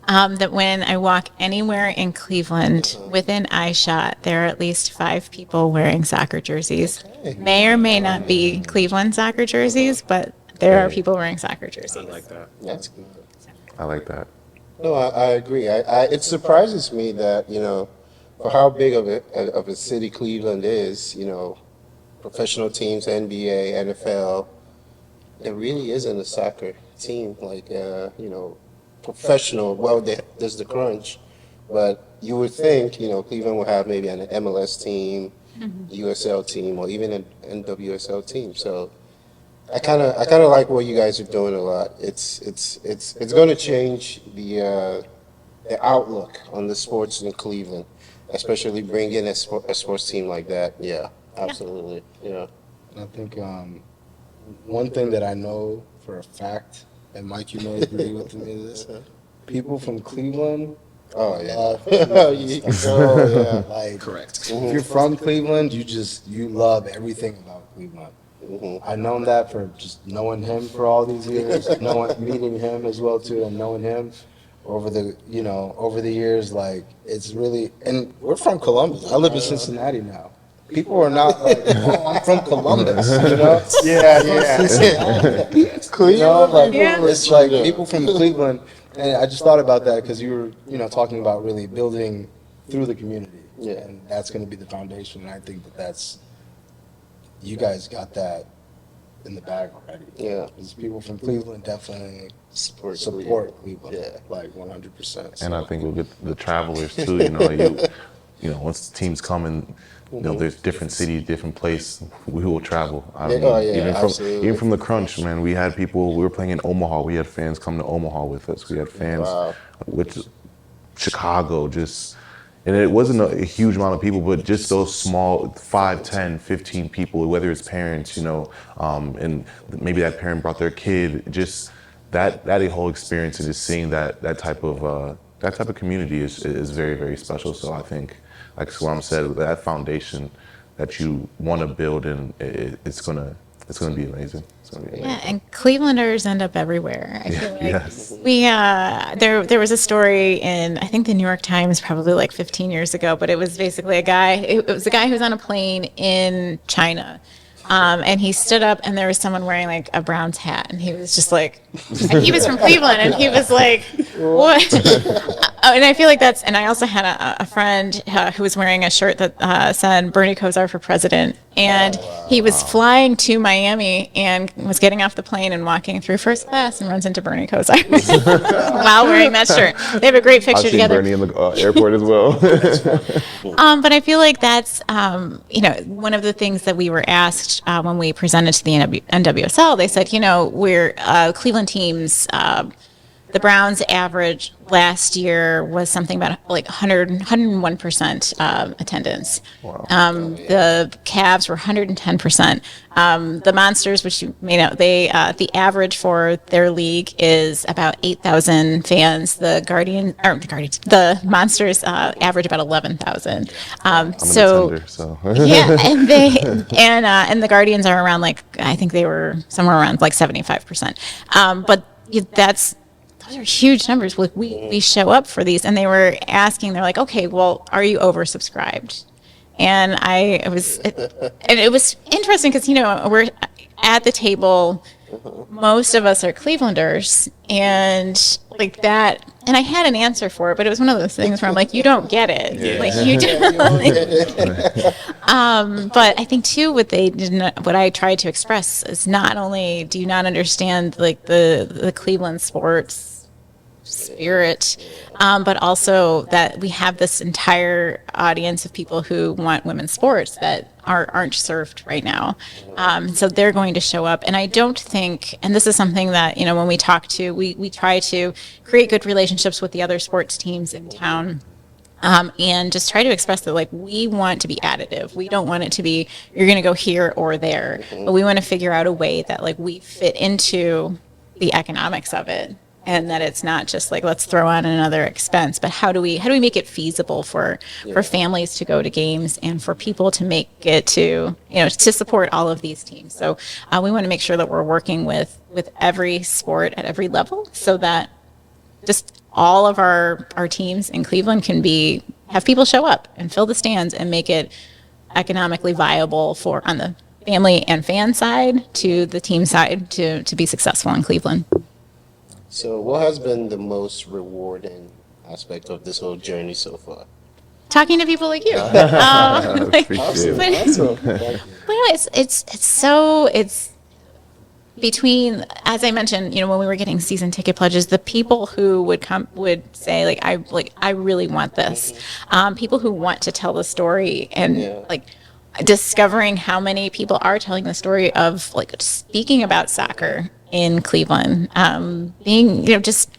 That when I walk anywhere in Cleveland, within eyeshot, there are at least 5 people wearing soccer jerseys. May or may not be Cleveland soccer jerseys, but there are people wearing soccer jerseys. I like that. That's good. I like that. No, I agree. It surprises me that, for how big of a city Cleveland is, professional teams, NBA, NFL, there really isn't a soccer team like, professional. Well, there's the Crunch, but you would think, Cleveland would have maybe an MLS team, USL team, or even an NWSL team. So I kind of like what you guys are doing a lot. It's going to change the outlook on the sports in Cleveland, especially bringing a sports team like that. Yeah, absolutely. Yeah. I think one thing that I know for a fact, and Mike, you may agree with me this, people from Cleveland. Oh yeah. Like, Correct. if you're from Cleveland, you love everything about Cleveland. I've known that for just knowing him for all these years, meeting him as well too, and knowing him over the years. Like, it's really, and we're from Columbus. I live in Cincinnati now. People are not like, oh, I'm from Columbus, Cleveland. It's like people from Cleveland, and I just thought about that because you were, talking about really building through the community, and that's going to be the foundation. And I think that's. You guys got that in the bag already. Yeah. Because people from Cleveland definitely support Cleveland. Yeah. Like 100%. And I think we'll get the travelers too. Once the teams come and there's different cities, different place, we will travel. Even from the Crunch, man, we had people. We were playing in Omaha. We had fans come to Omaha with us. We had fans with Chicago, and it wasn't a huge amount of people, but just those small 5, 10, 15 people, whether it's parents, and maybe that parent brought their kid, just that whole experience and just seeing that type of community is very, very special. So I think, like Swam said, that foundation that you want to build, and it's gonna be amazing. Yeah, and Clevelanders end up everywhere. I feel like Yes. we there was a story in, I think, the New York Times probably like 15 years ago, but it was basically a guy. It was a guy who was on a plane in China. And he stood up, and there was someone wearing like a Browns hat, and he was just like, and he was from Cleveland, and he was like, what? And I feel like and I also had a friend who was wearing a shirt that said Bernie Kosar for president, And he was flying to Miami and was getting off the plane and walking through first class and runs into Bernie Kosar while wearing that shirt. They have a great I've picture seen together. Bernie in the airport as well. But I feel like that's, one of the things that we were asked when we presented to the NWSL. They said, we're Cleveland teams. The Browns' average last year was something about like 101% attendance. Wow. The Cavs were 110%. The Monsters, which you may know, the average for their league is about 8,000 fans. The Monsters average about 11,000. I'm So. an attender, so. Yeah, and the Guardians are around I think they were somewhere around 75%. But those are huge numbers. We show up for these, and they were asking. They're like, okay, well, are you oversubscribed? And it was interesting because we're at the table. Most of us are Clevelanders, and that. And I had an answer for it, but it was one of those things where I'm like, you don't get it. You don't. But I think too, what I tried to express is not only do you not understand the Cleveland sports spirit, but also that we have this entire audience of people who want women's sports that aren't served right now. So they're going to show up. And I don't think, and this is something that, when we talk to, we try to create good relationships with the other sports teams in town. And just try to express that, we want to be additive. We don't want it to be, you're going to go here or there, but we want to figure out a way that, we fit into the economics of it. And that it's not just let's throw on another expense, but how do we make it feasible for families to go to games and for people to make it to support all of these teams. So we want to make sure that we're working with every sport at every level, so that just all of our teams in Cleveland can have people show up and fill the stands and make it economically viable on the family and fan side to the team side to be successful in Cleveland. So what has been the most rewarding aspect of this whole journey so far? Talking to people like you. Appreciate it. It's between, as I mentioned, when we were getting season ticket pledges, the people who would say I really want this. People who want to tell the story and discovering how many people are telling the story of speaking about soccer in Cleveland, being, just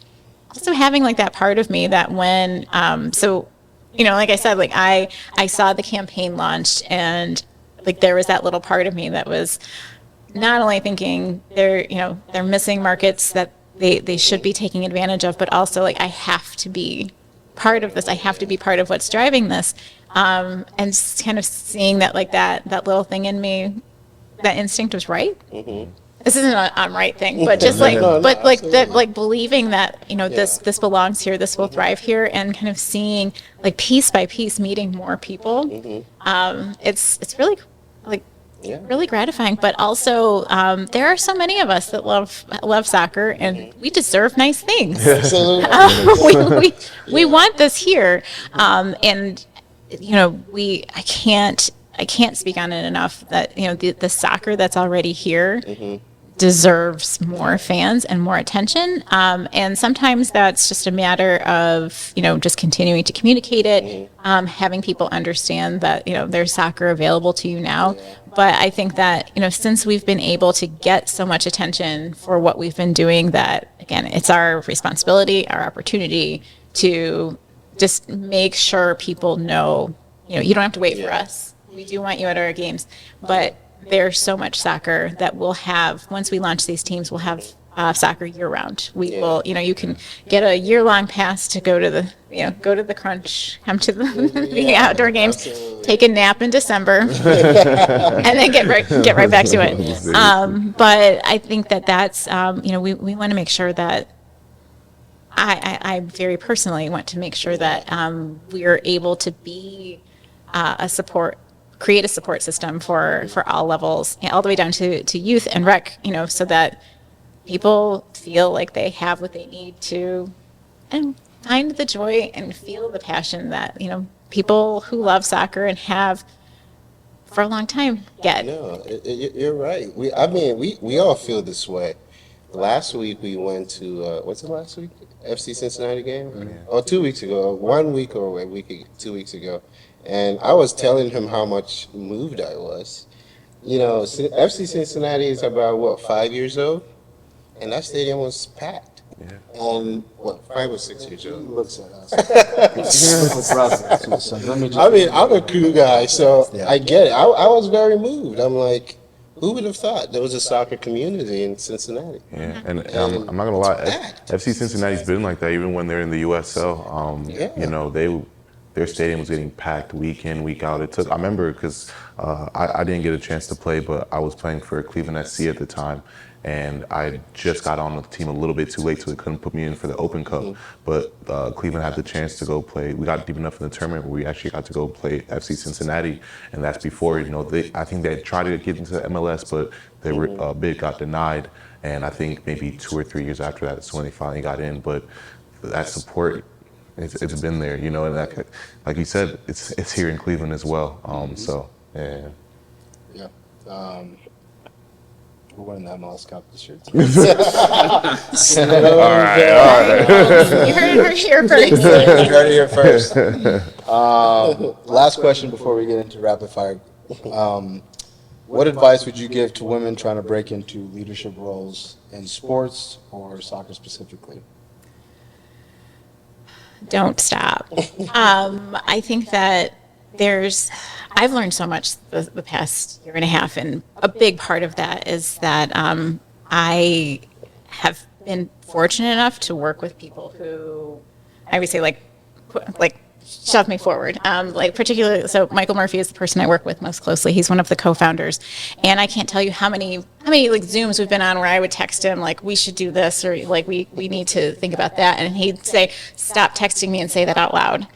also having that part of me that when, like I said, I saw the campaign launched, and there was that little part of me that was not only thinking they're missing markets that they should be taking advantage of, but also I have to be part of this. I have to be part of what's driving this. And just kind of seeing that that little thing in me, that instinct was right. Mm-hmm. This isn't a right thing, but just believing that this belongs here, this will thrive here, and kind of seeing piece by piece meeting more people. Mm-hmm. It's really really gratifying, but also there are so many of us that love soccer, and we deserve nice things. We want this here, and I can't speak on it enough that the soccer that's already here deserves more fans and more attention, and sometimes that's just a matter of just continuing to communicate it, having people understand that there's soccer available to you now. But I think that since we've been able to get so much attention for what we've been doing, that again, it's our responsibility, our opportunity to just make sure people know you don't have to wait for us. We do want you at our games, but there's so much soccer that we'll have. Once we launch these teams, we'll have soccer year round. We will, you can get a year-long pass to go to the crunch, come to the outdoor games, take a nap in December, and then get right back to it. But I think that's, we want to make sure that I very personally want to make sure that we are able to be create a support system for all levels, all the way down to youth and rec, so that people feel like they have what they need to and find the joy and feel the passion that, people who love soccer and have for a long time get. No, you're right. We all feel this way. Last week we went to what's it last week? FC Cincinnati game? Or 2 weeks ago, 1 week or a week, 2 weeks ago, and I was telling him how much moved I was. You know, FC Cincinnati is about what 5 years old, and that stadium was packed. Yeah. And what 5 or 6 years He old. looks at us. I mean, I'm a crew guy, so Yeah. I get it. I was very moved. I'm like, who would have thought there was a soccer community in Cincinnati? Yeah, and I'm not gonna lie, packed. FC Cincinnati's been like that even when they're in the USL. Yeah. You know, their stadium was getting packed week in, week out. I remember because I didn't get a chance to play, but I was playing for Cleveland SC at the time, and I just got on the team a little bit too late, so they couldn't put me in for the Open Cup. But Cleveland had the chance to go play. We got deep enough in the tournament where we actually got to go play FC Cincinnati, and that's before, you know, I think they tried to get into MLS, but their bid got denied. And I think maybe 2 or 3 years after that, that's when they finally got in. But that support, it's been there, you know, and that, like you said, it's here in Cleveland as well. So yeah. Yeah. We're winning the MLS Cup this year. All right. You heard it here first. You heard it here first. Last question before we get into rapid fire. What advice would you give to women trying to break into leadership roles in sports or soccer specifically? Don't stop. I think that I've learned so much the past year and a half, and a big part of that is that I have been fortunate enough to work with people who I would say like shove me forward. Like particularly, so Michael Murphy is the person I work with most closely. He's one of the co-founders, and I can't tell you how many like Zooms we've been on where I would text him like, we should do this, or like we need to think about that, and he'd say, stop texting me and say that out loud.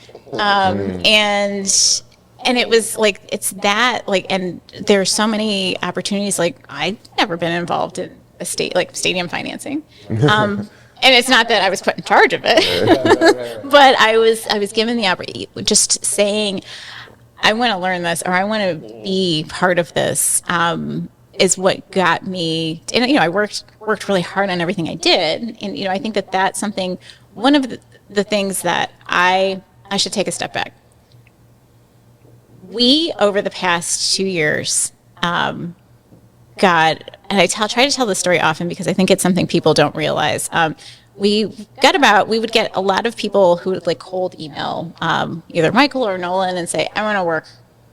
And it was like, it's that, like, and there's so many opportunities. Like, I've never been involved in stadium financing. And it's not that I was put in charge of it, but I was given the opportunity, just saying, I want to learn this, or I want to be part of this, is what got me, and, you know, I worked really hard on everything I did. And, you know, I think that that's something, one of the things that I should take a step back. We, over the past 2 years, and I try to tell this story often because I think it's something people don't realize. We would get a lot of people who would like cold email either Michael or Nolan and say, I want to work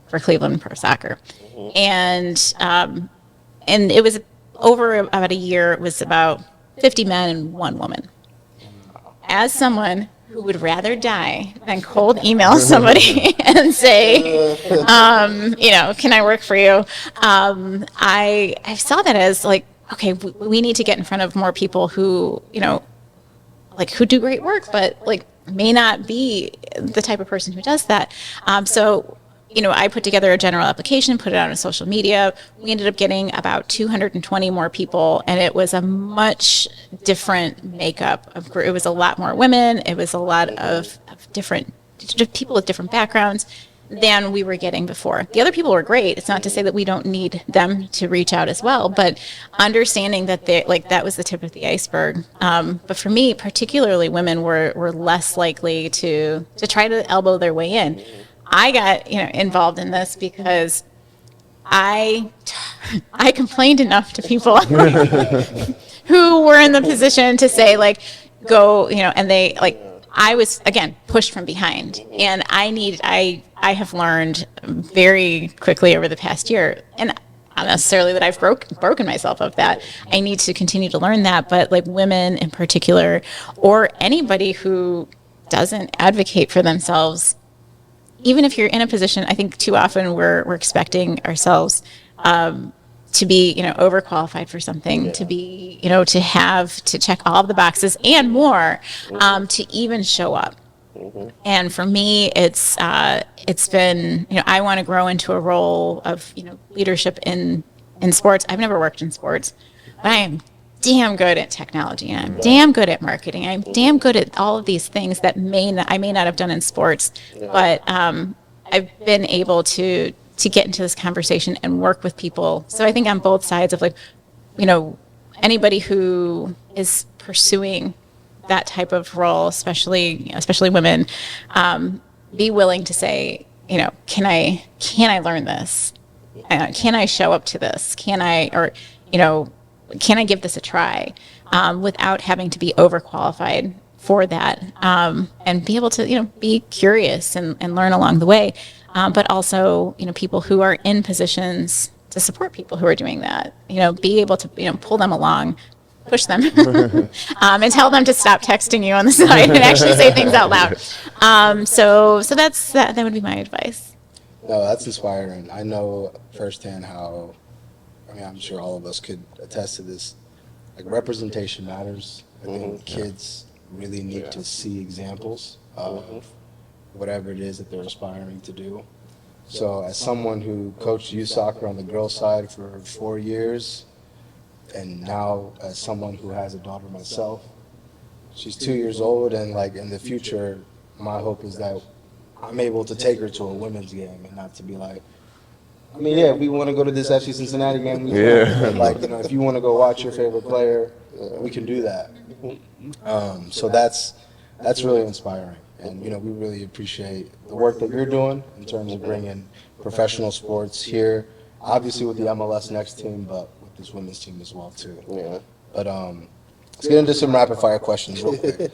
for Cleveland Pro Soccer. And it was over about a year, it was about 50 men and 1 woman. As someone who would rather die than cold email somebody and say, you know, can I work for you? I saw that as like, okay, we need to get in front of more people who, you know, like who do great work, but like may not be the type of person who does that. So, you know, I put together a general application, put it out on social media. We ended up getting about 220 more people, and it was a much different makeup of group. It was a lot more women. It was a lot of different people with different backgrounds than we were getting before. The other people were great. It's not to say that we don't need them to reach out as well, but understanding that that was the tip of the iceberg. But for me, particularly, women were less likely to try to elbow their way in. I got, you know, involved in this because I complained enough to people who were in the position to say, like, go, you know, and they, like, I was, again, pushed from behind. And I have learned very quickly over the past year, and not necessarily that I've broken myself of that. I need to continue to learn that, but like women in particular, or anybody who doesn't advocate for themselves, even if you're in a position, I think too often we're expecting ourselves to be, you know, overqualified for something, to be, you know, to check all of the boxes and more, to even show up. And for me, it's been, you know, I want to grow into a role of, you know, leadership in sports. I've never worked in sports, but I am damn good at technology, and I'm damn good at marketing. I'm damn good at all of these things that I may not have done in sports, but I've been able to to get into this conversation and work with people. So I think on both sides of, like, you know, anybody who is pursuing that type of role, especially women, be willing to say, you know, can I learn this? Can I show up to this? Can I give this a try, without having to be overqualified for that, and be able to, you know, be curious and learn along the way, but also, you know, people who are in positions to support people who are doing that, you know, be able to, you know, pull them along, push them, and tell them to stop texting you on the side and actually say things out loud. So that would be my advice. No, that's inspiring. I know firsthand how, I mean, I'm sure all of us could attest to this, like, representation matters. I think kids really need to see examples of whatever it is that they're aspiring to do. So as someone who coached youth soccer on the girls' side for 4 years, and now as someone who has a daughter myself, she's 2 years old, and, like, in the future, my hope is that I'm able to take her to a women's game and not to be like, I mean, yeah, we want to go to this FC Cincinnati game. We can. But, like, you know, if you want to go watch your favorite player, we can do that. So that's really inspiring. And, you know, we really appreciate the work that you're doing in terms of bringing professional sports here, obviously with the MLS NEXT team, but with this women's team as well, too. Yeah. But let's get into some rapid-fire questions real quick.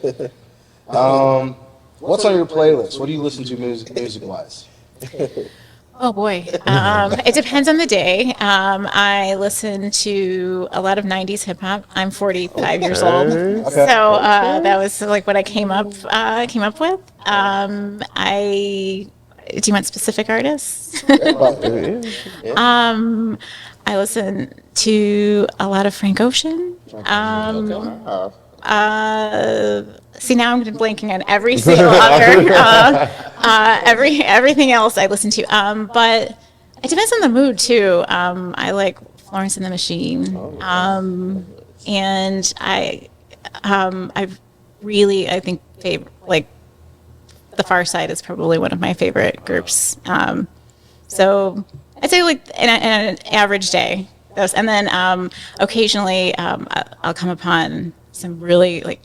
What's on your playlist? What do you listen to music-wise? Oh boy, it depends on the day. I listen to a lot of '90s hip hop. I'm 45 years old, so that was, like, what I came up with. Do you want specific artists? I listen to a lot of Frank Ocean. See, now I'm blanking on every single other, everything else I listen to. But it depends on the mood too. I like Florence and the Machine, and I think like the Far Side is probably one of my favorite groups. So I'd say, like, in an average day, those, and then occasionally I'll come upon some really, like,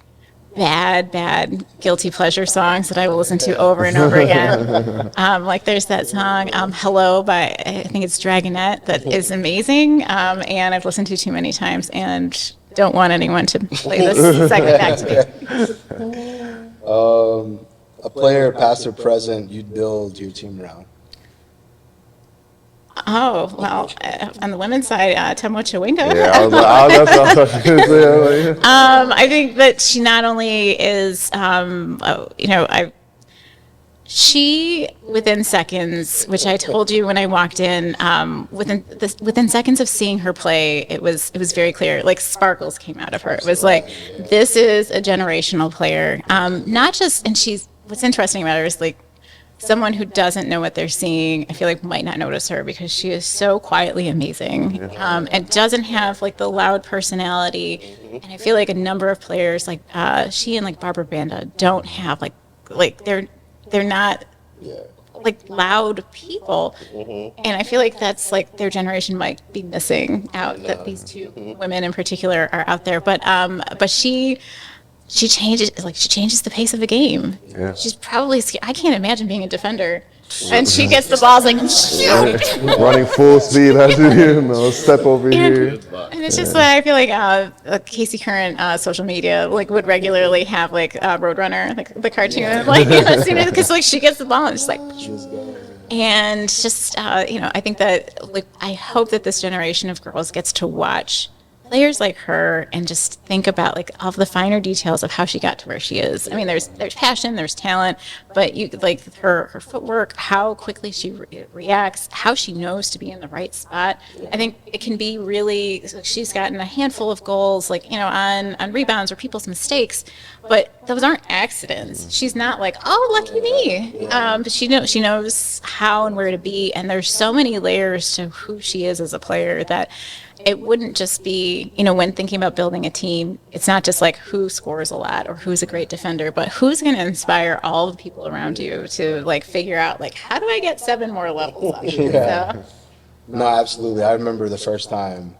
bad guilty pleasure songs that I will listen to over and over again. Like, there's that song Hello by, I think it's Dragonette, that is amazing, and I've listened to too many times and don't want anyone to play this segment back to me. A player, past or present, you'd build your team around. Oh, well, on the women's side, Temo Chawinga. Yeah, I think that she not only is, she, within seconds, which I told you when I walked in, within seconds of seeing her play, it was very clear, like, sparkles came out of her. It was like, this is a generational player. Not just, and what's interesting about her is, like, someone who doesn't know what they're seeing, I feel like, might not notice her because she is so quietly amazing, and doesn't have, like, the loud personality. And I feel like a number of players, like she and, like, Barbara Banda, don't have like they're not like loud people, and I feel like that's, like, their generation might be missing out, that these two women in particular are out there. But she changes the pace of the game. Yeah. She's probably scared. I can't imagine being a defender. And she gets the balls, like, running full speed, step over here. And it's just, like, I feel like Casey Curran, social media, like, would regularly have, like, Roadrunner, like the cartoon, like, as soon as, because, like, she gets the ball and it's like, and just, I think that, like, I hope that this generation of girls gets to watch players like her and just think about, like, all the finer details of how she got to where she is. I mean, there's passion, there's talent, but you, like, her footwork, how quickly she reacts, how she knows to be in the right spot. I think it can be really, she's gotten a handful of goals, like, on rebounds or people's mistakes, but those aren't accidents. She's not like, oh, lucky me. But she knows how and where to be, and there's so many layers to who she is as a player that it wouldn't just be, when thinking about building a team, it's not just like who scores a lot or who's a great defender, but who's going to inspire all the people around you to like figure out like, how do I get 7 more levels up? Yeah. So, No, absolutely. I remember the first time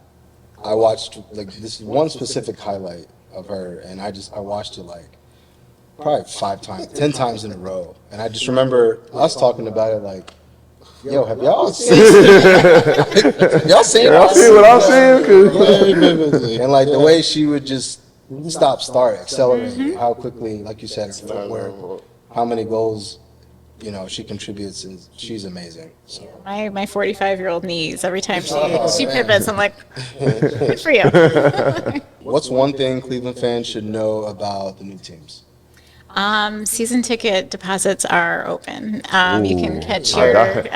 I watched like this one specific highlight of her, and I watched it like probably 5 times, 10 times in a row, and I just remember us talking about it like, yo, have y'all seen? Y'all seen? Y'all see what I'm saying? 'Cause- Very vividly. And like the way she would just stop, start, accelerate, how quickly, like you said, her footwork, how many goals, she contributes, and she's amazing. So my 45-year-old knees, every time she pivots, I'm like, good for you. what's one thing Cleveland fans should know about the new teams? Season ticket deposits are open. You can catch I your. got it. You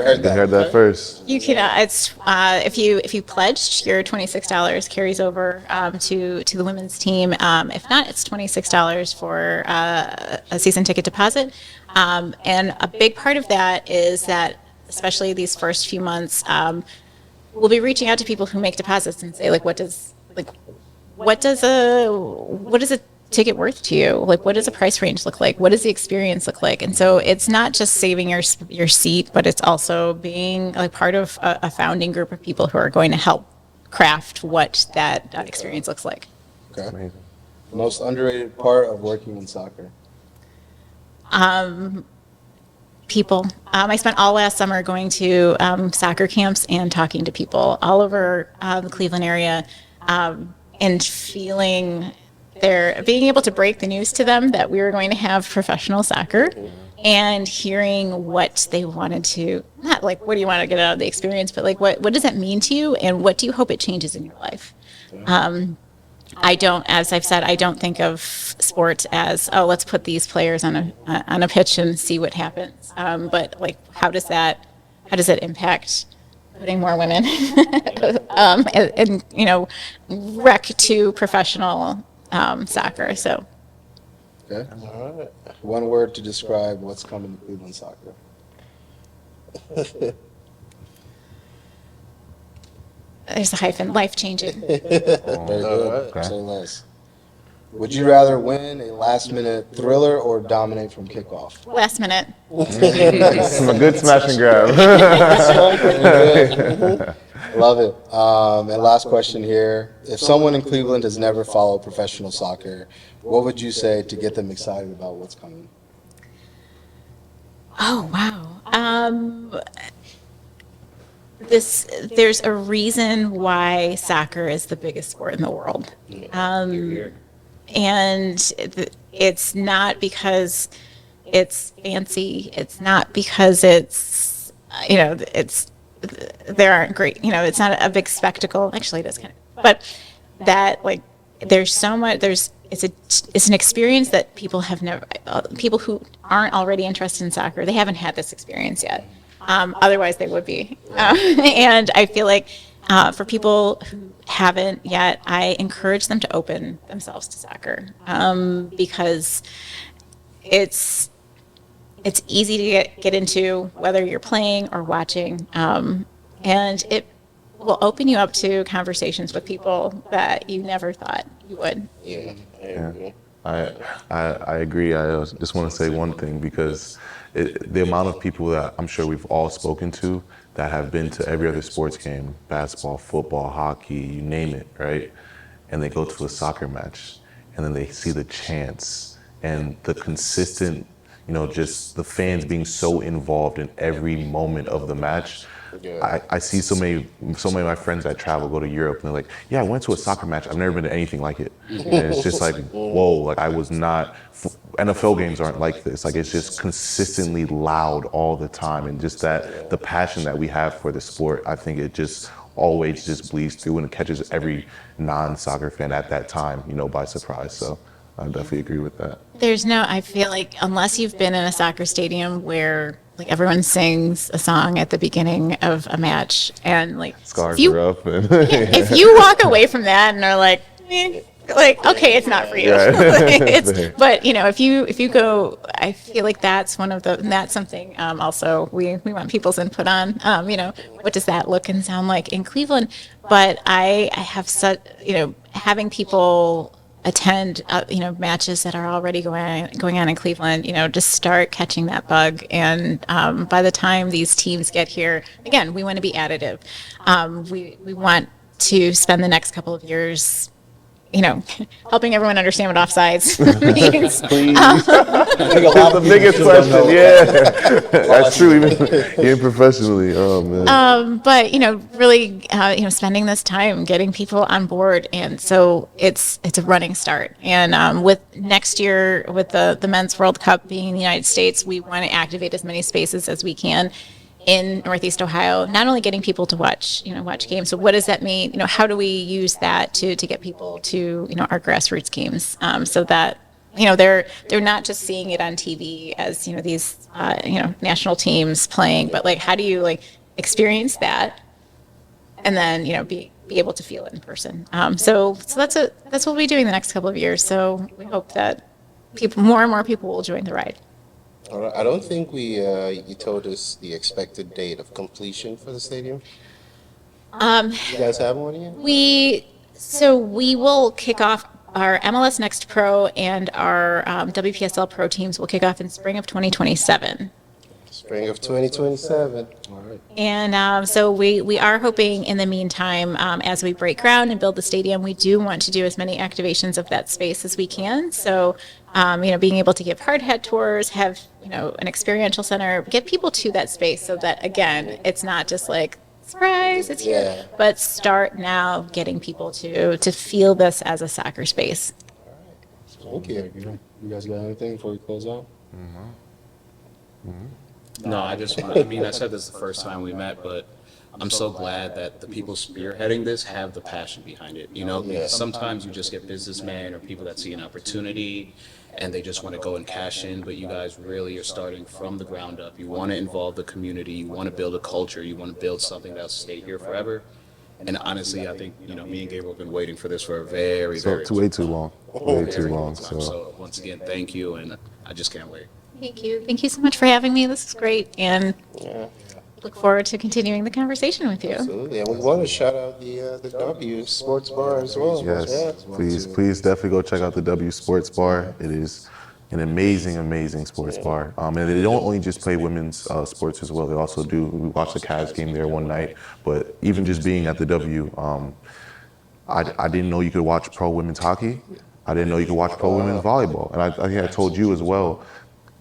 heard I that. heard that first. You can. It's if you pledged, your $26 carries over to the women's team. If not, it's $26 for a season ticket deposit. And a big part of that is that, especially these first few months, we'll be reaching out to people who make deposits and say, like, what does a ticket worth to you? Like, what does a price range look like? What does the experience look like? And so it's not just saving your seat, but it's also being like part of a founding group of people who are going to help craft what that experience looks like. Okay. Amazing. Most underrated part of working in soccer? People. I spent all last summer going to soccer camps and talking to people all over the Cleveland area, and feeling being able to break the news to them that we were going to have professional soccer, and hearing what they wanted to, not like, what do you want to get out of the experience, but like, what does that mean to you, and what do you hope it changes in your life? As I've said, I don't think of sports as, oh, let's put these players on a pitch and see what happens. But like, how does that impact putting more women and rec to professional soccer? So Okay. All right. One word to describe what's coming to Cleveland soccer. there's a hyphen, life changing. Very good. Okay. Say less. Would you rather win a last-minute thriller or dominate from kickoff? Last minute. Some good smash and grab. Love it. And last question here. If someone in Cleveland has never followed professional soccer, what would you say to get them excited about what's coming? Oh, wow. There's a reason why soccer is the biggest sport in the world. And it's not because it's fancy. It's not because it's, there aren't great, it's not a big spectacle. Actually, it is kind of, but that, like, there's so much, it's an experience that people who aren't already interested in soccer, they haven't had this experience yet. Otherwise they would be. And I feel like for people who haven't yet, I encourage them to open themselves to soccer, because it's easy to get into, whether you're playing or watching, and it will open you up to conversations with people that you never thought you would. Yeah. I agree. I just want to say one thing, because the amount of people that I'm sure we've all spoken to that have been to every other sports game, basketball, football, hockey, you name it, right? And they go to a soccer match, and then they see the chants and the consistent, just the fans being so involved in every moment of the match. I see so many of my friends that travel, go to Europe, and they're like, yeah, I went to a soccer match. I've never been to anything like it. And it's just like, whoa, like I was not, NFL games aren't like this. Like, it's just consistently loud all the time. And just the passion that we have for the sport, I think it just always just bleeds through and it catches every non-soccer fan at that time, by surprise. So I definitely agree with that. I feel like unless you've been in a soccer stadium where like everyone sings a song at the beginning of a match, and like Scarves if you, are up. And if you walk away from that and are like, like, okay, it's not for you. Right. But if you go, I feel like that's that's something also we want people's input on. What does that look and sound like in Cleveland? But I have such, having people attend, matches that are already going on in Cleveland, just start catching that bug. And by the time these teams get here, again, we want to be additive. We want to spend the next couple of years, helping everyone understand what offsides means. Please. That's the biggest question. Yeah, that's true. Even professionally, oh man. But really, spending this time getting people on board, and so it's a running start. And with next year, with the Men's World Cup being in the United States, we want to activate as many spaces as we can in Northeast Ohio, not only getting people to watch games. So what does that mean? How do we use that to get people to, our grassroots games, so that, they're not just seeing it on TV as, these, national teams playing, but like, how do you experience that and then, be able to feel it in person. So that's what we'll be doing the next couple of years. So we hope that more and more people will join the ride. All right. I don't think you told us the expected date of completion for the stadium. You guys have one yet? We will kick off our MLS NEXT Pro and our WPSL Pro teams will kick off in spring of 2027. Spring of 2027. All right. And so we are hoping in the meantime, as we break ground and build the stadium, we do want to do as many activations of that space as we can. So, being able to give hard hat tours, have, an experiential center, get people to that space so that, again, it's not just like, surprise, it's here, but start now getting people to feel this as a soccer space. Thank you. You guys got anything before we close out? No, I said this the first time we met, but I'm so glad that the people spearheading this have the passion behind it. Because sometimes you just get businessmen or people that see an opportunity and they just want to go and cash in, but you guys really are starting from the ground up. You want to involve the community, you want to build a culture, you want to build something that'll stay here forever. And honestly, I think, me and Gabriel have been waiting for this for a very Way too long. Way too long. time. So So once again, thank you, and I just can't wait. Thank you. Thank you so much for having me. This is great. And look forward to continuing the conversation with you. Absolutely. And we want to shout out the W Sports Bar as well. yes, please definitely go check out the W Sports Bar. It is an amazing sports bar. And they don't only just play women's sports as well. They also do. We watched the Cavs game there one night. But even just being at the W, I didn't know you could watch pro women's hockey. I didn't know you could watch pro women's volleyball. And I think I told you as well.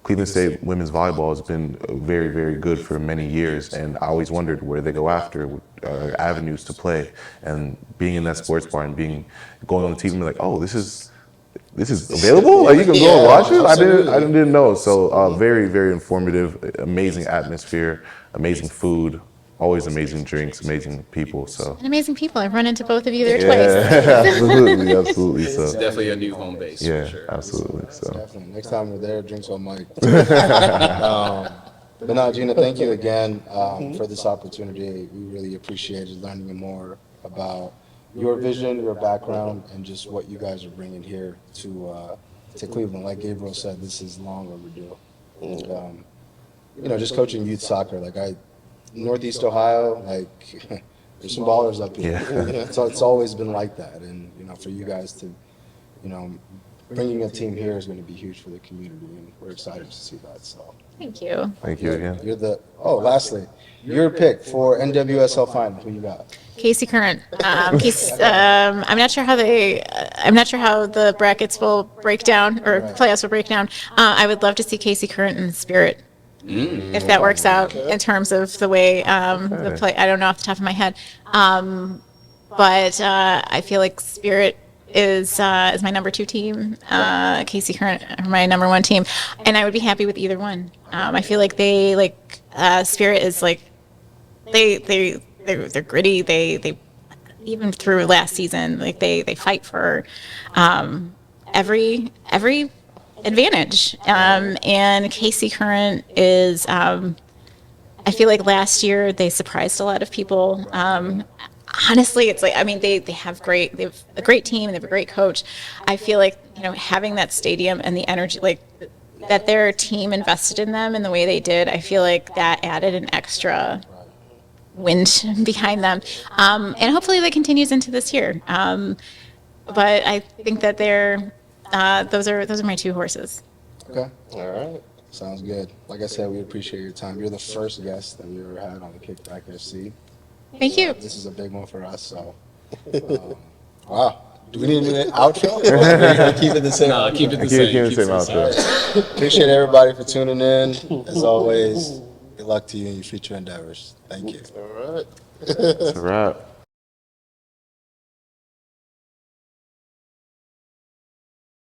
Cleveland State women's volleyball has been very good for many years, and I always wondered where they go after avenues to play. And being in that sports bar and going on the TV and be like, oh, this is available? Like you can go and watch it? I didn't know. So very informative, amazing atmosphere, amazing food, always amazing drinks, amazing people. So And amazing people. I've run into both of you there twice. absolutely. So It's definitely a new home base, yeah, for sure. absolutely. So Definitely. Next time we're there, drinks on Mike. But no, Gina, thank you again for this opportunity. We really appreciated learning more about your vision, your background, and just what you guys are bringing here to Cleveland. Like Gabriel said, this is long overdue. And, just coaching youth soccer, Northeast Ohio, there's some ballers up here. Yeah. So it's always been like that. And, for you guys to, bringing a team here is going to be huge for the community, and we're excited to see that. So Thank you. thank you again. lastly, your pick for NWSL final. Who you got? Casey Current. I'm not sure how the brackets will break down or playoffs will break down. I would love to see Casey Current in Spirit. If that works out in terms of the way the play, I don't know off the top of my head, but I feel like Spirit is my number 2 team. Casey Current are my number 1 team, and I would be happy with either one. I feel like Spirit is they're gritty. They even through last season, they fight for every advantage. And Casey Current is, I feel like last year they surprised a lot of people. honestly, it's like, I mean, they have a great team, they have a great coach. I feel like, having that stadium and the energy, like that their team invested in them in the way they did, I feel like that added an extra wind behind them. And hopefully that continues into this year. But I think that those are my two horses. Okay. All right. Sounds good. Like I said, we appreciate your time. You're the first guest that we ever had on the Kickback FC. Thank you. This is a big one for us. So, wow. Do we need to do an outro? Or keep it the same? No, keep it the Keep same. it the same outro. Appreciate everybody for tuning in. As always, good luck to you in your future endeavors. Thank you. All right. It's a wrap.